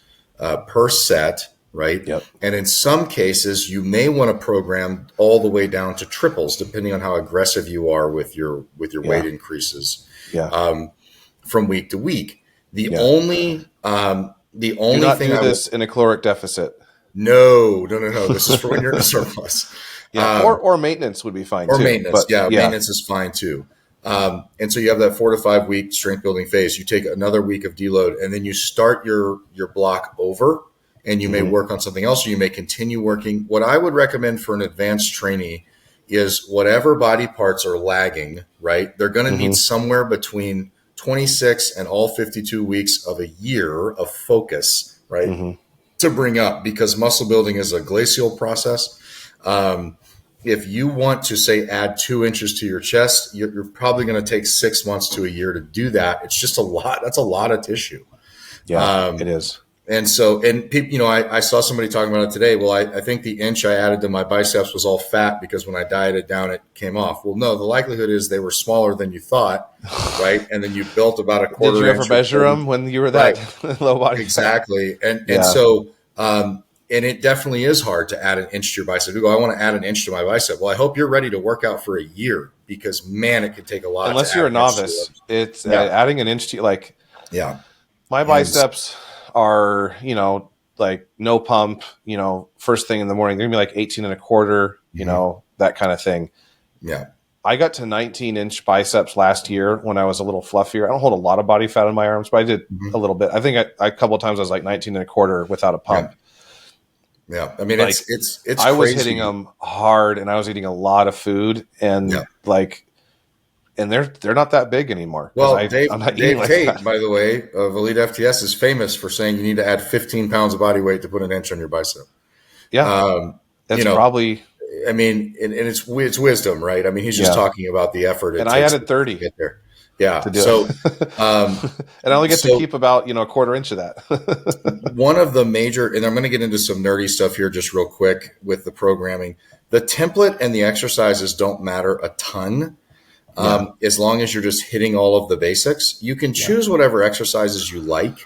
per set, right? And in some cases, you may want to program all the way down to triples, depending on how aggressive you are with your weight increases from week to week. The only
do not do this in a caloric deficit.
No. This is for when you're in a surplus.
Or maintenance would be fine too.
Or maintenance, maintenance is fine too. And so you have that 4 to 5 week strength building phase. You take another week of deload, and then you start your block over, and you may work on something else, or you may continue working. What I would recommend for an advanced trainee is whatever body parts are lagging, right? They're going to need somewhere between 26 and all 52 weeks of a year of focus, right? To bring up, because muscle building is a glacial process. If you want to, say, add 2 inches to your chest, you're probably going to take 6 months to a year to do that. It's just a lot. That's a lot of tissue.
It is.
And so, and people, I saw somebody talking about it today. Well, I think the inch I added to my biceps was all fat because when I dieted down, it came off. Well, no, the likelihood is they were smaller than you thought, right? And then you built about a quarter inch.
Did you ever measure them when you were that low body?
Exactly. And so And it definitely is hard to add an inch to your bicep. You go, I want to add an inch to my bicep. Well, I hope you're ready to work out for a year, because man, it could take a lot.
Unless
to
you're
add
a
an inch to
novice,
it.
it's
Yeah.
adding an inch to like
Yeah.
my biceps are, like no pump, first thing in the morning, they're gonna be like 18 and a quarter, that kind of thing.
Yeah.
I got to 19-inch biceps last year when I was a little fluffier. I don't hold a lot of body fat in my arms, but I did a little bit. I think a couple of times I was like 19 and a quarter without a pump.
Yeah. I mean,
like,
it's
I was
crazy.
hitting them hard, and I was eating a lot of food, and and they're not that big anymore.
Well,
I'm not
Dave
like
Tate,
that.
by the way, of Elite FTS, is famous for saying you need to add 15 pounds of body weight to put an inch on your bicep.
Yeah, that's probably.
I mean, and it's wisdom, right? I mean, he's just talking about the effort.
And I added 30
to get there. Yeah.
To do it. And I only get to keep about a quarter inch of that.
One of the major, and I'm going to get into some nerdy stuff here just real quick with the programming. The template and the exercises don't matter a ton. As long as you're just hitting all of the basics. You can choose whatever exercises you like.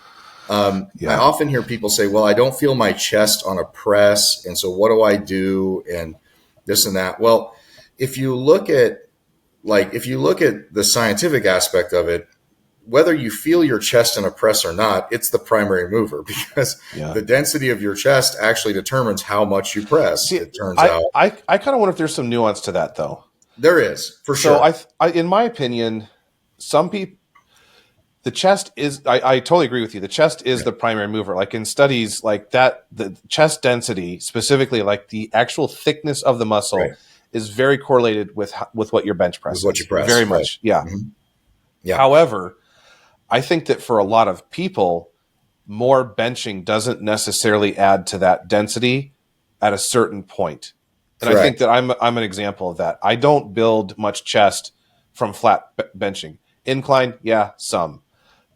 I often hear people say, well, I don't feel my chest on a press, and so what do I do, and this and that. Well, if you look at the scientific aspect of it, whether you feel your chest in a press or not, it's the primary mover, because the density of your chest actually determines how much you press. It turns out.
I kind of wonder if there's some nuance to that, though.
There is, for sure.
So I in my opinion, some people, the chest is, I totally agree with you. The chest is the primary mover. Like in studies like that, the chest density, specifically like the actual thickness of the muscle, is very correlated with what your bench press is.
What you press.
Very much. Yeah.
Mm-hmm. Yeah.
However, I think that for a lot of people, more benching doesn't necessarily add to that density at a certain point. And I think that I'm an example of that. I don't build much chest from flat benching. Incline, some.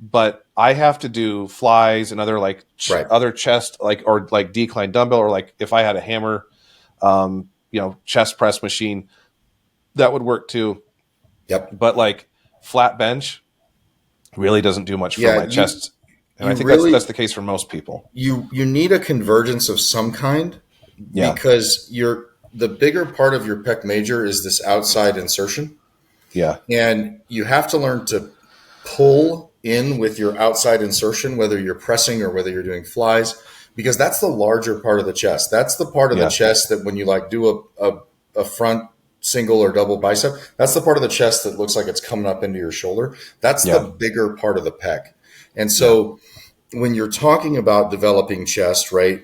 But I have to do flies and other other chest or decline dumbbell, or like if I had a hammer, chest press machine, that would work too.
Yep.
But like flat bench really doesn't do much for my chest. And I think that's the case for most people.
You need a convergence of some kind, because the bigger part of your pec major is this outside insertion.
Yeah.
And you have to learn to pull in with your outside insertion, whether you're pressing or whether you're doing flies, because that's the larger part of the chest. That's the part of the chest that when you do a front single or double bicep, that's the part of the chest that looks like it's coming up into your shoulder. That's the bigger part of the pec. And so when you're talking about developing chest, right,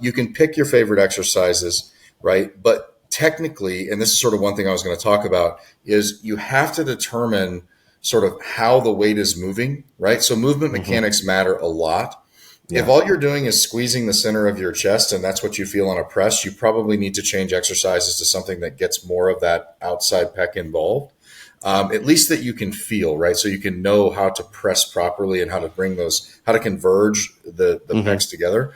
you can pick your favorite exercises, right? But technically, and this is sort of one thing I was going to talk about, is you have to determine sort of how the weight is moving, right? So movement mechanics matter a lot. Yeah. If all you're doing is squeezing the center of your chest and that's what you feel on a press, you probably need to change exercises to something that gets more of that outside pec involved, at least that you can feel, right? So you can know how to press properly and how to how to converge the pecs together.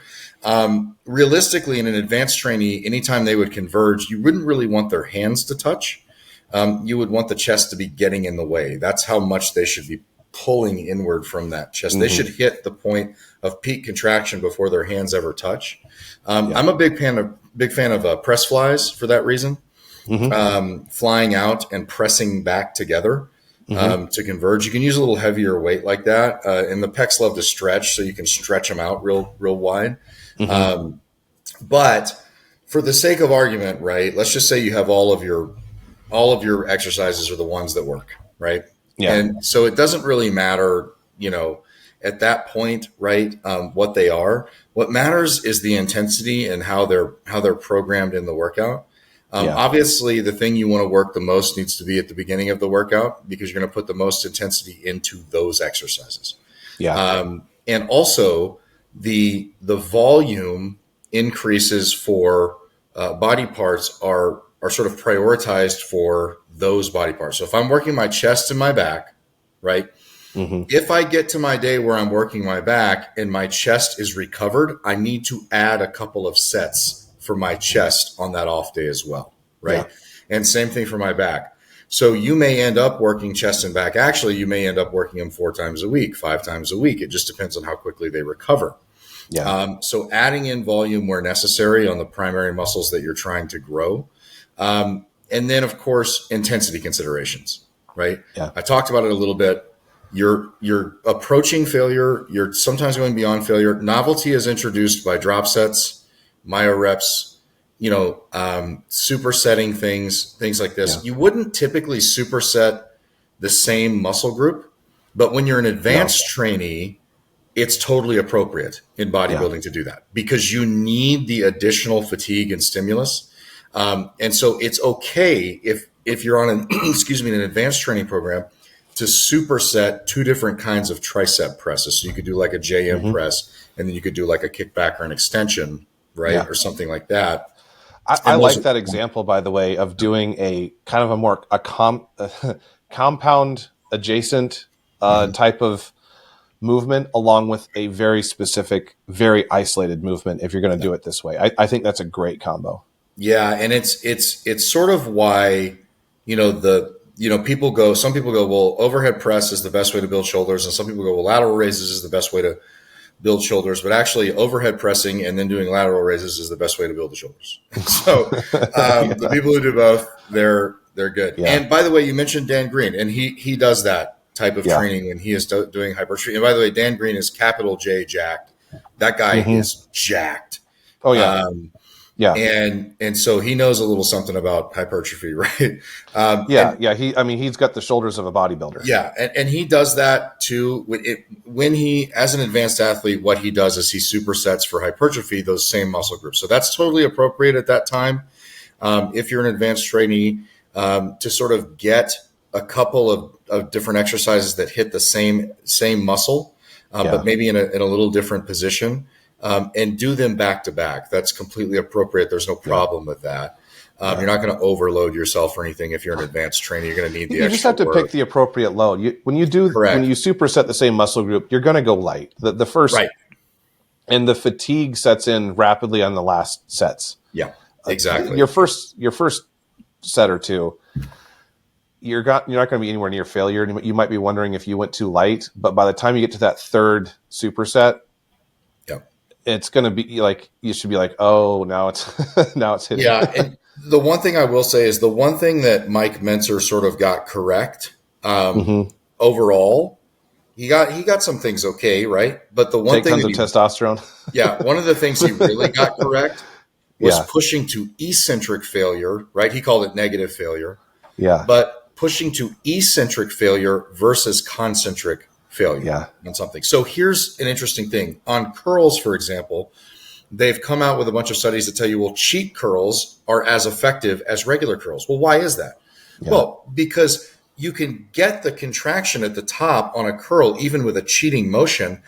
Realistically, in an advanced trainee, anytime they would converge, you wouldn't really want their hands to touch. You would want the chest to be getting in the way. That's how much they should be pulling inward from that chest. They should hit the point of peak contraction before their hands ever touch. I'm a big fan of press flies for that reason. Flying out and pressing back together to converge. You can use a little heavier weight like that, and the pecs love to stretch, so you can stretch them out real wide. But for the sake of argument, right? Let's just say you have all of your exercises are the ones that work, right? Yeah. And so it doesn't really matter, at that point, right? What they are. What matters is the intensity and how they're programmed in the workout. Obviously, the thing you want to work the most needs to be at the beginning of the workout, because you're going to put the most intensity into those exercises. Yeah. And also the volume increases for body parts are sort of prioritized for those body parts. So if I'm working my chest and my back, right? If I get to my day where I'm working my back and my chest is recovered, I need to add a couple of sets for my chest on that off day as well, right? Yeah. And same thing for my back. So you may end up working chest and back. Actually, you may end up working them 4 times a week, 5 times a week. It just depends on how quickly they recover. So adding in volume where necessary on the primary muscles that you're trying to grow. And then, of course, intensity considerations, right?
Yeah.
I talked about it a little bit. You're approaching failure. You're sometimes going beyond failure. Novelty is introduced by drop sets, myo reps, supersetting things like this.
Yeah.
You wouldn't typically superset the same muscle group, but when you're an advanced trainee, it's totally appropriate in bodybuilding to do that because you need the additional fatigue and stimulus. And so it's okay if you're on an an advanced training program to superset two different kinds of tricep presses. So you could do like a JM press, and then you could do like a kickback or an extension, right?
Yeah.
Or something like that.
I like that example, by the way, of doing a kind of a compound adjacent type of movement along with a very specific, very isolated movement if you're going to do it this way. I think that's a great combo.
Yeah, and it's sort of why, some people go, well, overhead press is the best way to build shoulders, and some people go, well, lateral raises is the best way to build shoulders, but actually overhead pressing and then doing lateral raises is the best way to build the shoulders. So the people who do both, they're good. Yeah. And by the way, you mentioned Dan Green, and he does that type of training when he is doing hypertrophy. And by the way, Dan Green is capital J jacked. That guy is jacked.
Oh yeah.
And so he knows a little something about hypertrophy, right?
He's got the shoulders of a bodybuilder.
Yeah. And he does that too. When he, as an advanced athlete, what he does is he supersets for hypertrophy, those same muscle groups. So that's totally appropriate at that time. If you're an advanced trainee, to sort of get a couple of different exercises that hit the same muscle, but maybe in a little different position, and do them back to back. That's completely appropriate. There's no problem with that. You're not going to overload yourself or anything. If you're an advanced trainer, you're going to need the extra.
You just have to pick the appropriate load. When you superset the same muscle group, you're going to go light. The first,
right.
And the fatigue sets in rapidly on the last sets.
Yeah, exactly.
Your first set or two, you're not going to be anywhere near failure. You might be wondering if you went too light, but by the time you get to that third superset, it's going to be like, you should be like, oh, now it's hitting.
Yeah. And the one thing I will say is the one thing that Mike Mentzer sort of got correct overall, he got some things okay, right? But the one thing
tons of testosterone.
Yeah. One of the things he really got correct was pushing to eccentric failure, right? He called it negative failure.
Yeah.
But pushing to eccentric failure versus concentric failure on something. So here's an interesting thing. On curls, for example, they've come out with a bunch of studies that tell you, well, cheat curls are as effective as regular curls. Well, why is that? Yeah. Well, because you can get the contraction at the top on a curl, even with a cheating motion,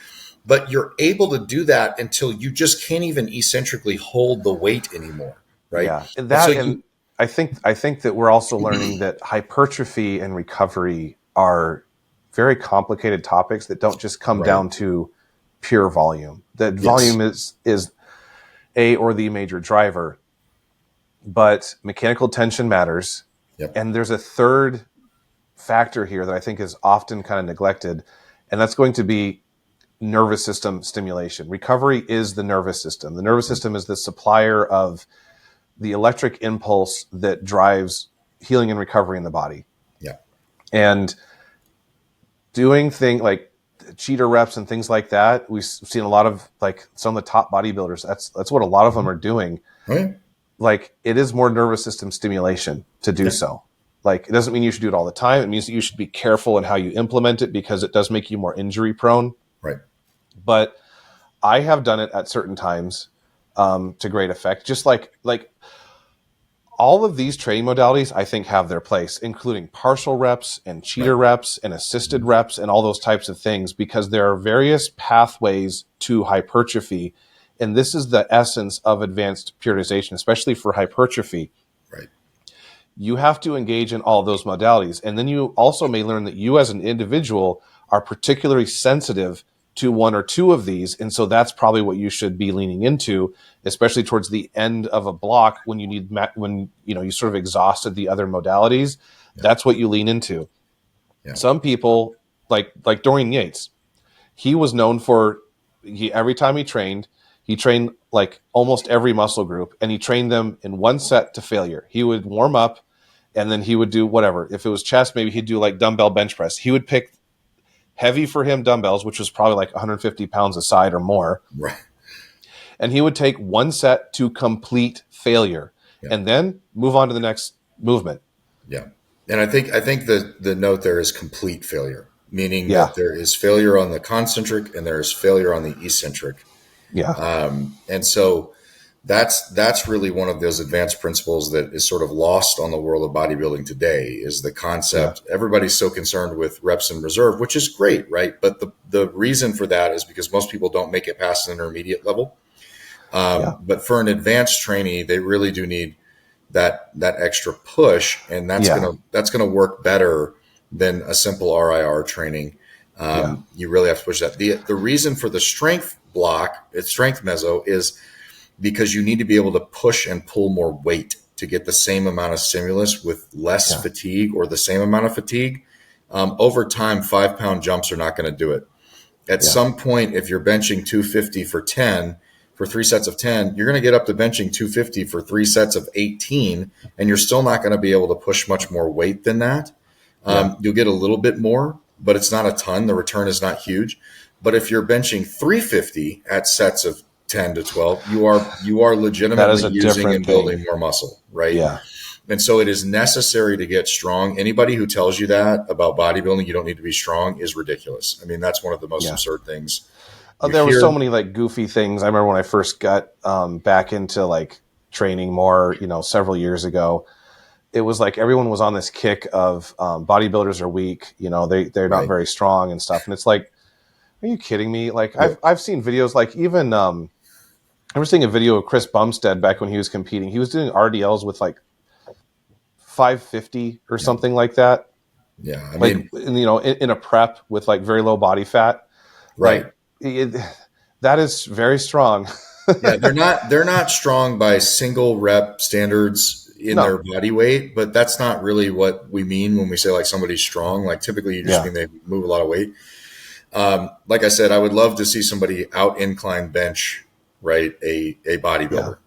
but you're able to do that until you just can't even eccentrically hold the weight anymore, right?
Yeah, I think that we're also learning that hypertrophy and recovery are very complicated topics that don't just come down to pure volume. That volume is or the major driver, but mechanical tension matters. Yep. And there's a third factor here that I think is often kind of neglected, and that's going to be nervous system stimulation. Recovery is the nervous system. The nervous system is the supplier of the electric impulse that drives healing and recovery in the body.
Yeah.
And doing things like cheater reps and things like that, we've seen a lot of like some of the top bodybuilders. That's what a lot of them are doing.
Right.
Like it is more nervous system stimulation to do so. Like it doesn't mean you should do it all the time. It means that you should be careful in how you implement it because it does make you more injury prone.
Right.
But I have done it at certain times to great effect. Just like all of these training modalities, I think, have their place, including partial reps and cheater reps and assisted reps and all those types of things, because there are various pathways to hypertrophy. And this is the essence of advanced periodization, especially for hypertrophy.
Right.
You have to engage in all those modalities. And then you also may learn that you as an individual are particularly sensitive to one or two of these. And so that's probably what you should be leaning into, especially towards the end of a block when you need, you sort of exhausted the other modalities. That's what you lean into. Yeah. Some people like Dorian Yates, he was known for every time he trained like almost every muscle group, and he trained them in one set to failure. He would warm up, and then he would do whatever. If it was chest, maybe he'd do like dumbbell bench press. He would pick heavy for him dumbbells, which was probably like 150 pounds a side or more.
Right.
And he would take one set to complete failure, and then move on to the next movement.
Yeah. And I think the note there is complete failure, meaning that there is failure on the concentric and there is failure on the eccentric.
Yeah.
And so that's really one of those advanced principles that is sort of lost on the world of bodybuilding today, is the concept. Everybody's so concerned with reps in reserve, which is great, right? But the reason for that is because most people don't make it past an intermediate level. But for an advanced trainee, they really do need that extra push, and that's gonna work better than a simple RIR training. You really have to push that. The reason for the strength block, it's strength meso, is because you need to be able to push and pull more weight to get the same amount of stimulus with less fatigue, or the same amount of fatigue. Over time, 5-pound jumps are not going to do it. At some point, if you're benching 250 for 10, for 3 sets of 10, you're going to get up to benching 250 for 3 sets of 18, and you're still not going to be able to push much more weight than that. You'll get a little bit more, but it's not a ton. The return is not huge. But if you're benching 350 at sets of 10 to 12, you are legitimately using and building more muscle, right?
Yeah.
And so it is necessary to get strong. Anybody who tells you that about bodybuilding, you don't need to be strong, is ridiculous. I mean, that's one of the most absurd things.
There were so many like goofy things. I remember when I first got back into like training more, several years ago, it was like everyone was on this kick of bodybuilders are weak, they're not very strong and stuff. And it's like, are you kidding me? Like I've seen videos, like even I was seeing a video of Chris Bumstead back when he was competing. He was doing RDLs with like 550 or something like that.
Yeah, I
mean, in a prep with like very low body fat,
right?
That is very strong.
Yeah, they're not strong by single rep standards in their body weight, but that's not really what we mean when we say like somebody's strong. Like typically you just mean they move a lot of weight. Like I said, I would love to see somebody out incline bench, right? A bodybuilder.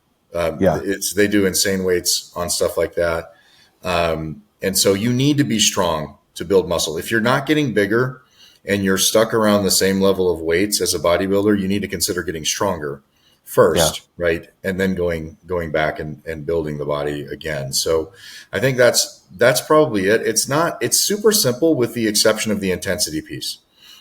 They do insane weights on stuff like that. And so you need to be strong to build muscle. If you're not getting bigger and you're stuck around the same level of weights as a bodybuilder, you need to consider getting stronger first, right? And then going back and building the body again. So I think that's probably it. It's super simple with the exception of the intensity piece.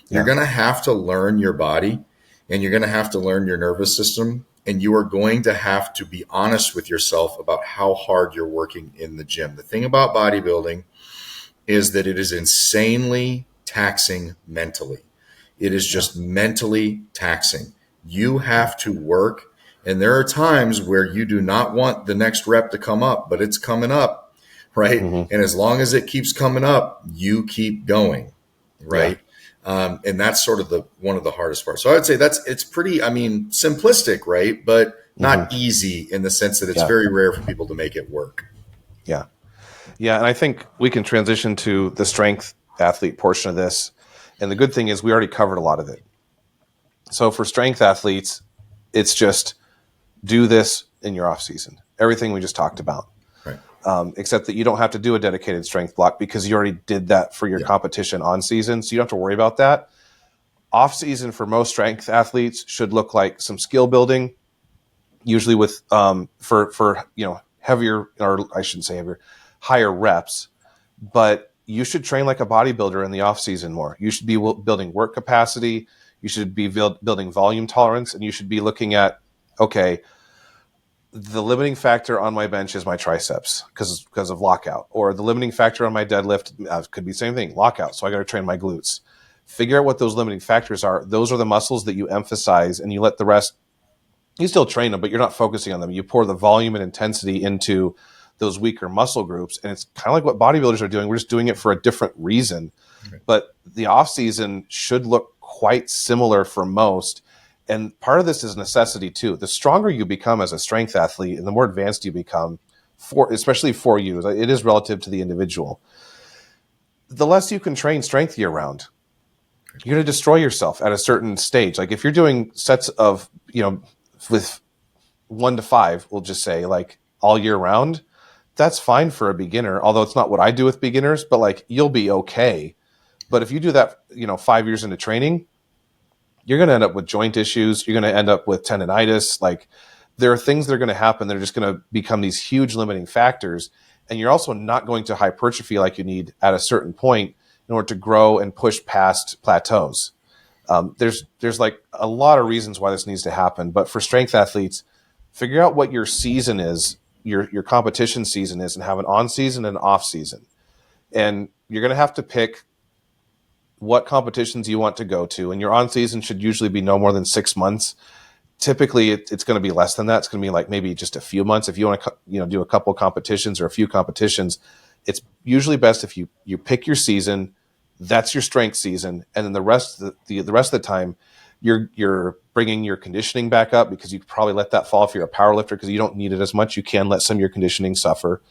You're going to have to learn your body, and you're going to have to learn your nervous system, and you are going to have to be honest with yourself about how hard you're working in the gym. The thing about bodybuilding is that it is insanely taxing mentally. It is just mentally taxing. You have to work, and there are times where you do not want the next rep to come up, but it's coming up, right? Mm-hmm. And as long as it keeps coming up, you keep going, right? And that's sort of one of the hardest parts. So I would say it's pretty, simplistic, right? But not easy in the sense that it's very rare for people to make it work.
Yeah. Yeah. And I think we can transition to the strength athlete portion of this. And the good thing is we already covered a lot of it. So for strength athletes, it's just do this in your off season. Everything we just talked about. Right. Except that you don't have to do a dedicated strength block because you already did that for your competition on season. So you don't have to worry about that. Off season for most strength athletes should look like some skill building, usually with for heavier, or I shouldn't say heavier, higher reps. But you should train like a bodybuilder in the off season more. You should be building work capacity. You should be building volume tolerance, and you should be looking at, okay, the limiting factor on my bench is my triceps because of lockout, or the limiting factor on my deadlift could be the same thing, lockout. So I got to train my glutes. Figure out what those limiting factors are. Those are the muscles that you emphasize, and you let the rest, you still train them, but you're not focusing on them. You pour the volume and intensity into those weaker muscle groups. And it's kind of like what bodybuilders are doing. We're just doing it for a different reason. Okay. But the off season should look quite similar for most. And part of this is necessity too. The stronger you become as a strength athlete and the more advanced you become, especially for you, it is relative to the individual, the less you can train strength year round. you're going to destroy yourself at a certain stage. Like if you're doing sets of, with 1 to 5, we'll just say like all year round, that's fine for a beginner. Although it's not what I do with beginners, but like you'll be okay. But if you do that, 5 years into training, you're going to end up with joint issues. You're going to end up with tendonitis. Like there are things that are going to happen that are just going to become these huge limiting factors. And you're also not going to hypertrophy like you need at a certain point in order to grow and push past plateaus. There's like a lot of reasons why this needs to happen. But for strength athletes, figure out what your season is, your competition season is, and have an on season and an off season. And you're going to have to pick what competitions you want to go to. And your on season should usually be no more than 6 months. Typically, it's going to be less than that. It's going to be like maybe just a few months. If you want to, do a couple of competitions or a few competitions, it's usually best if you pick your season. That's your strength season, and then the rest of the rest of the time, you're bringing your conditioning back up, because you probably let that fall if you're a power lifter, because you don't need it as much. You can let some of your conditioning suffer,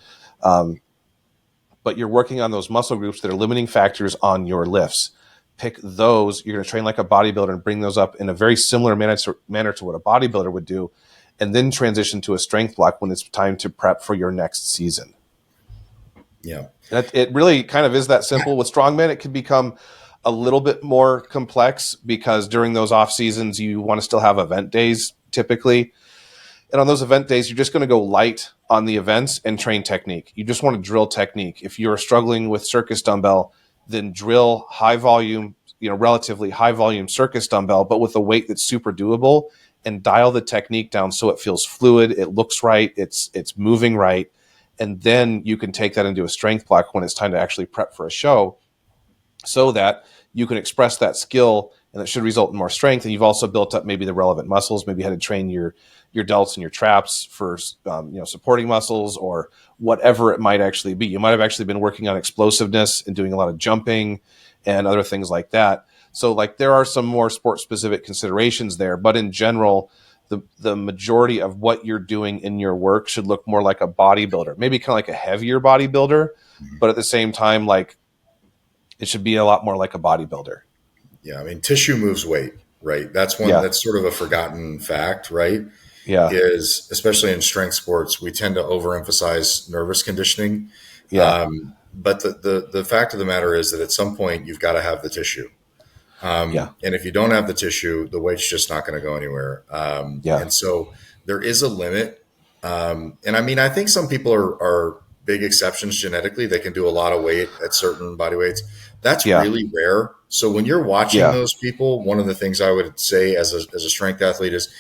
but you're working on those muscle groups that are limiting factors on your lifts. Pick those. You're going to train like a bodybuilder and bring those up in a very similar manner to what a bodybuilder would do, and then transition to a strength block when it's time to prep for your next season.
Yeah.
It really kind of is that simple. With strongman, it can become a little bit more complex, because during those off seasons, you want to still have event days typically. And on those event days, you're just going to go light on the events and train technique. You just want to drill technique. If you're struggling with circus dumbbell, then drill high volume, relatively high volume circus dumbbell, but with a weight that's super doable, and dial the technique down so it feels fluid, it looks right, it's moving right. And then you can take that into a strength block when it's time to actually prep for a show, so that you can express that skill, and it should result in more strength. And you've also built up maybe the relevant muscles. Maybe you had to train your delts and your traps for supporting muscles, or whatever it might actually be. You might have actually been working on explosiveness and doing a lot of jumping and other things like that. So like there are some more sport specific considerations there, but in general, the majority of what you're doing in your work should look more like a bodybuilder, maybe kind of like a heavier bodybuilder, but at the same time, like it should be a lot more like a bodybuilder.
Yeah. I mean, tissue moves weight, right? That's that's sort of a forgotten fact, right?
Yeah.
Is especially in strength sports, we tend to overemphasize nervous conditioning.
Yeah.
But the fact of the matter is that at some point you've got to have the tissue. And if you don't have the tissue, the weight's just not going to go anywhere. And so there is a limit. And I mean, I think some people are big exceptions genetically. They can do a lot of weight at certain body weights. That's really rare. So when you're watching those people, one of the things I would say as a strength athlete is,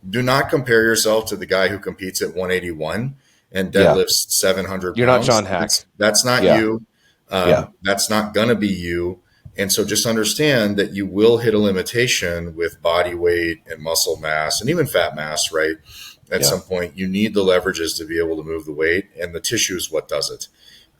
do not compare yourself to the guy who competes at 181 and deadlifts 700 pounds.
You're not John Hack.
That's not you. That's not going to be you. And so just understand that you will hit a limitation with body weight and muscle mass and even fat mass, right? At some point, you need the leverages to be able to move the weight, and the tissue is what does it.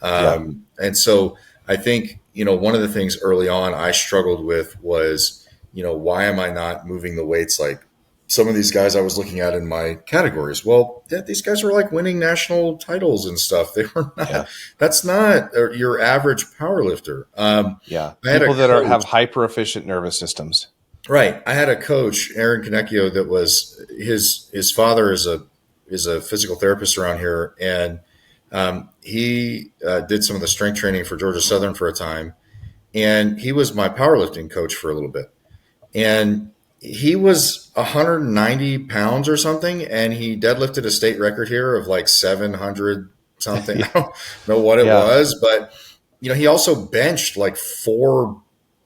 And so I think, one of the things early on I struggled with was, why am I not moving the weights like some of these guys I was looking at in my categories? Well, these guys were like winning national titles and stuff. They were not. That's not your average power lifter.
People that have hyper efficient nervous systems.
Right. I had a coach, Aaron Konecchio, that was his father is a physical therapist around here, and he did some of the strength training for Georgia Southern for a time, and he was my powerlifting coach for a little bit. And he was 190 pounds or something, and he deadlifted a state record here of like 700 something. I don't know what it was, but he also benched like 4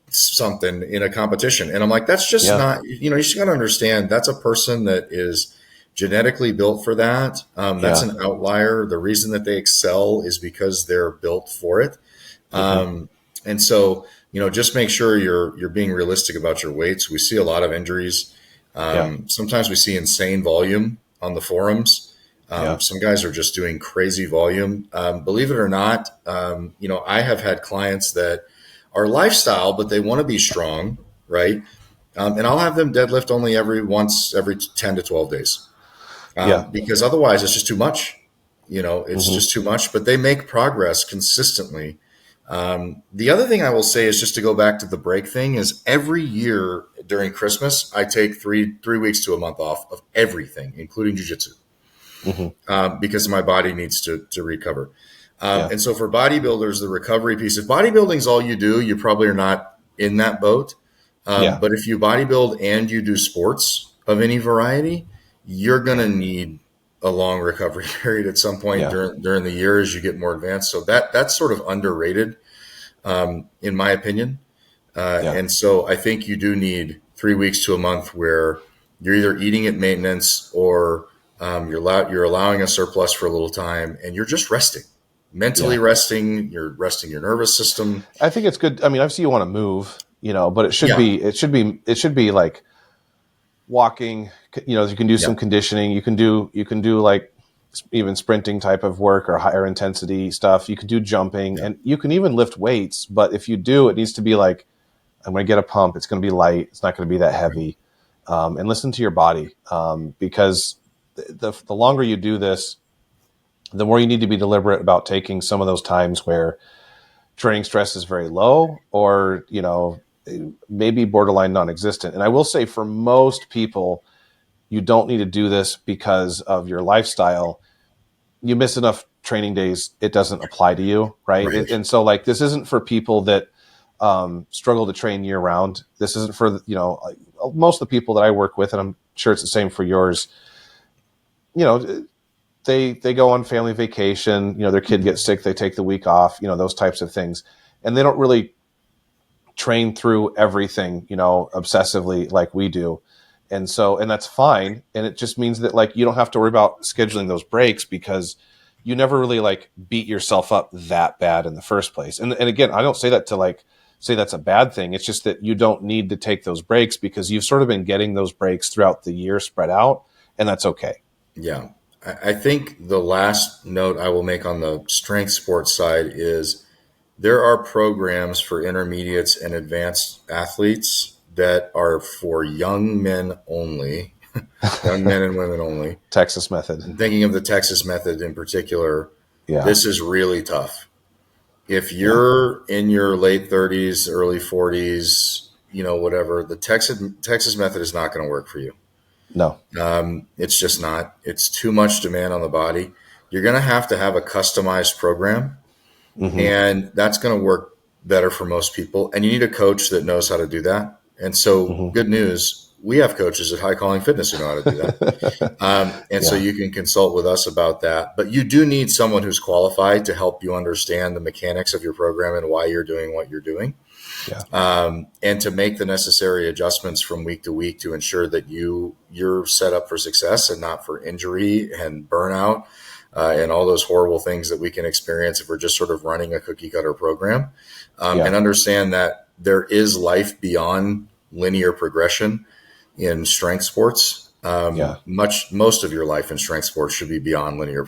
something in a competition. And I'm like, that's just not, you just got to understand that's a person that is genetically built for that. That's an outlier. The reason that they excel is because they're built for it. And so, just make sure you're being realistic about your weights. We see a lot of injuries. Sometimes we see insane volume on the forums. Some guys are just doing crazy volume. Believe it or not, I have had clients that are lifestyle, but they want to be strong, right? And I'll have them deadlift only every 10 to 12 days. Because otherwise it's just too much. It's just too much, but they make progress consistently. The other thing I will say is, just to go back to the break thing, is every year during Christmas, I take three weeks to a month off of everything, including jujitsu, because my body needs to recover. And so for bodybuilders, the recovery piece, if bodybuilding is all you do, you probably are not in that boat. But if you bodybuild and you do sports of any variety, you're going to need a long recovery period at some point during the year as you get more advanced. So that's sort of underrated, in my opinion. And so I think you do need 3 weeks to a month where you're either eating at maintenance or you're allowing a surplus for a little time, and you're just resting, mentally resting. You're resting your nervous system.
I think it's good. I mean, obviously you want to move, but it should be like walking. You can do some conditioning. You can do like even sprinting type of work or higher intensity stuff. You can do jumping, and you can even lift weights. But if you do, it needs to be like, I'm going to get a pump. It's going to be light. It's not going to be that heavy. And listen to your body, because the longer you do this, the more you need to be deliberate about taking some of those times where training stress is very low, or maybe borderline non-existent. And I will say, for most people, you don't need to do this because of your lifestyle. You miss enough training days, it doesn't apply to you, right? And so, like, this isn't for people that struggle to train year round. This isn't for most of the people that I work with, and I'm sure it's the same for yours. They go on family vacation. Their kid gets sick, they take the week off. Those types of things, and they don't really train through everything, obsessively like we do. And that's fine. And it just means that, like, you don't have to worry about scheduling those breaks, because you never really like beat yourself up that bad in the first place. And again, I don't say that to like say that's a bad thing. It's just that you don't need to take those breaks, because you've sort of been getting those breaks throughout the year spread out, and that's okay.
Yeah. I think the last note I will make on the strength sports side is there are programs for intermediates and advanced athletes that are for young men only, young men and women only.
Texas method.
I'm thinking of the Texas method in particular. This is really tough. If you're in your late 30s, early 40s, whatever, the Texas method is not going to work for you.
No.
It's just not. It's too much demand on the body. You're going to have a customized program, and that's going to work better for most people. And you need a coach that knows how to do that. And so, good news, we have coaches at High Calling Fitness who know how to do that. So you can consult with us about that. But you do need someone who's qualified to help you understand the mechanics of your program and why you're doing what you're doing. And to make the necessary adjustments from week to week to ensure that you're set up for success and not for injury and burnout, and all those horrible things that we can experience if we're just sort of running a cookie cutter program. And understand that there is life beyond linear progression in strength sports. Most of your life in strength sports should be beyond linear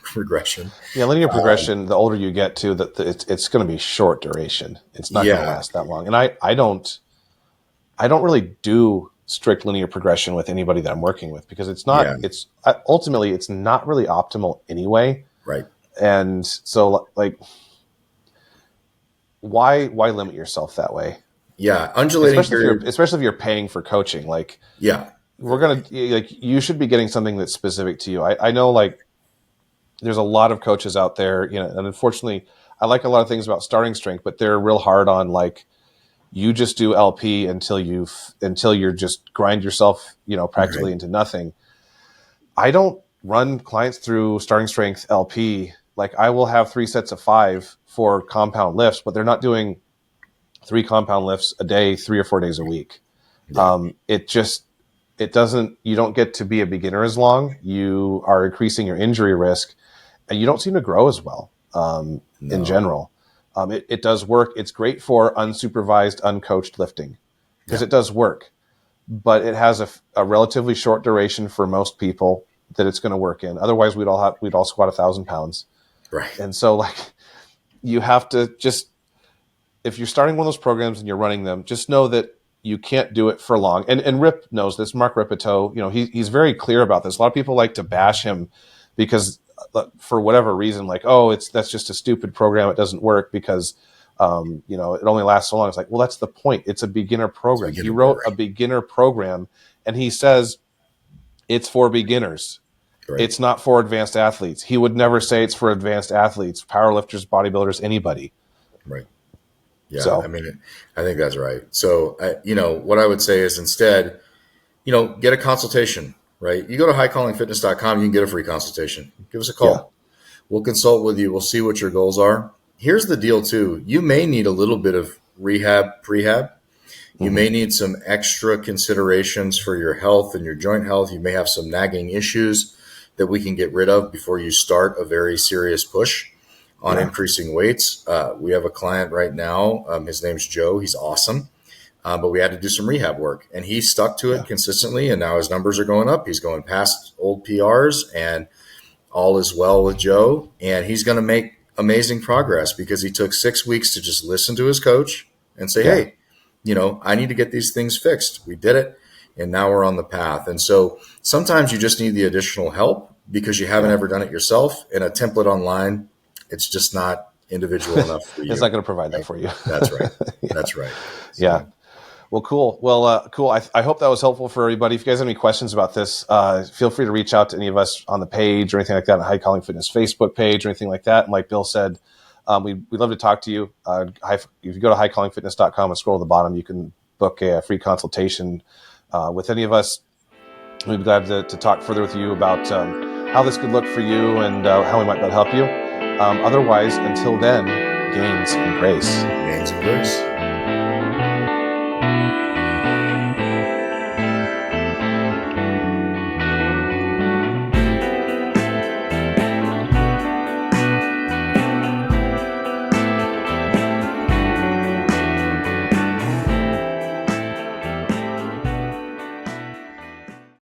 progression.
Linear progression, the older you get to, it's going to be short duration. It's not going to last that long. And I don't really do strict linear progression with anybody that I'm working with, because it's not, ultimately it's not really optimal anyway.
Right. And
so, like, why limit yourself that way?
Yeah. Undulating
especially if you're paying for coaching, like, you should be getting something that's specific to you. I know, like, there's a lot of coaches out there, and unfortunately I like a lot of things about starting strength, but they're real hard on, like, you just do LP until you're just grind yourself, practically into nothing. I don't run clients through starting strength LP. Like, I will have 3 sets of 5 for compound lifts, but they're not doing 3 compound lifts a day, 3 or 4 days a week. You don't get to be a beginner as long. You are increasing your injury risk, and you don't seem to grow as well in general. It does work. It's great for unsupervised, uncoached lifting, because it does work, but it has a relatively short duration for most people that it's going to work in. Otherwise, we'd all squat 1,000 pounds.
Right.
And so, like, you have to just, if you're starting one of those programs and you're running them, just know that you can't do it for long. And Rip knows this. Mark Ripito, he's very clear about this. A lot of people like to bash him because, for whatever reason, like, that's just a stupid program, it doesn't work, because It only lasts so long. It's like, well, that's the point. It's a beginner program. He wrote a beginner program, and he says it's for beginners.
Right.
It's not for advanced athletes. He would never say it's for advanced athletes, powerlifters, bodybuilders, anybody.
Right. Yeah.
So,
I mean, I think that's right. So, what I would say is instead, get a consultation, right? You go to highcallingfitness.com, you can get a free consultation. Give us a call.
Yeah.
We'll consult with you. We'll see what your goals are. Here's the deal too. You may need a little bit of prehab. You may need some extra considerations for your health and your joint health. You may have some nagging issues that we can get rid of before you start a very serious push on increasing weights. We have a client right now. His name's Joe. He's awesome. But we had to do some rehab work, and he stuck to it consistently. And now his numbers are going up. He's going past old PRs, and all is well with Joe. And he's going to make amazing progress because he took 6 weeks to just listen to his coach and say, hey, I need to get these things fixed. We did it, and now we're on the path. And so sometimes you just need the additional help because you haven't ever done it yourself. And a template online, it's just not individual enough for you.
It's not going to provide that for you.
That's right. That's right. So,
yeah. Well, cool. Well, cool. I hope that was helpful for everybody. If you guys have any questions about this, feel free to reach out to any of us on the page or anything like that, on the High Calling Fitness Facebook page or anything like that. And like Bill said, we'd love to talk to you. If you go to highcallingfitness.com and scroll to the bottom, you can book a free consultation with any of us. We'd be glad to talk further with you about how this could look for you and how we might be able to help you. Otherwise, until then, gains and grace.
Gains and grace.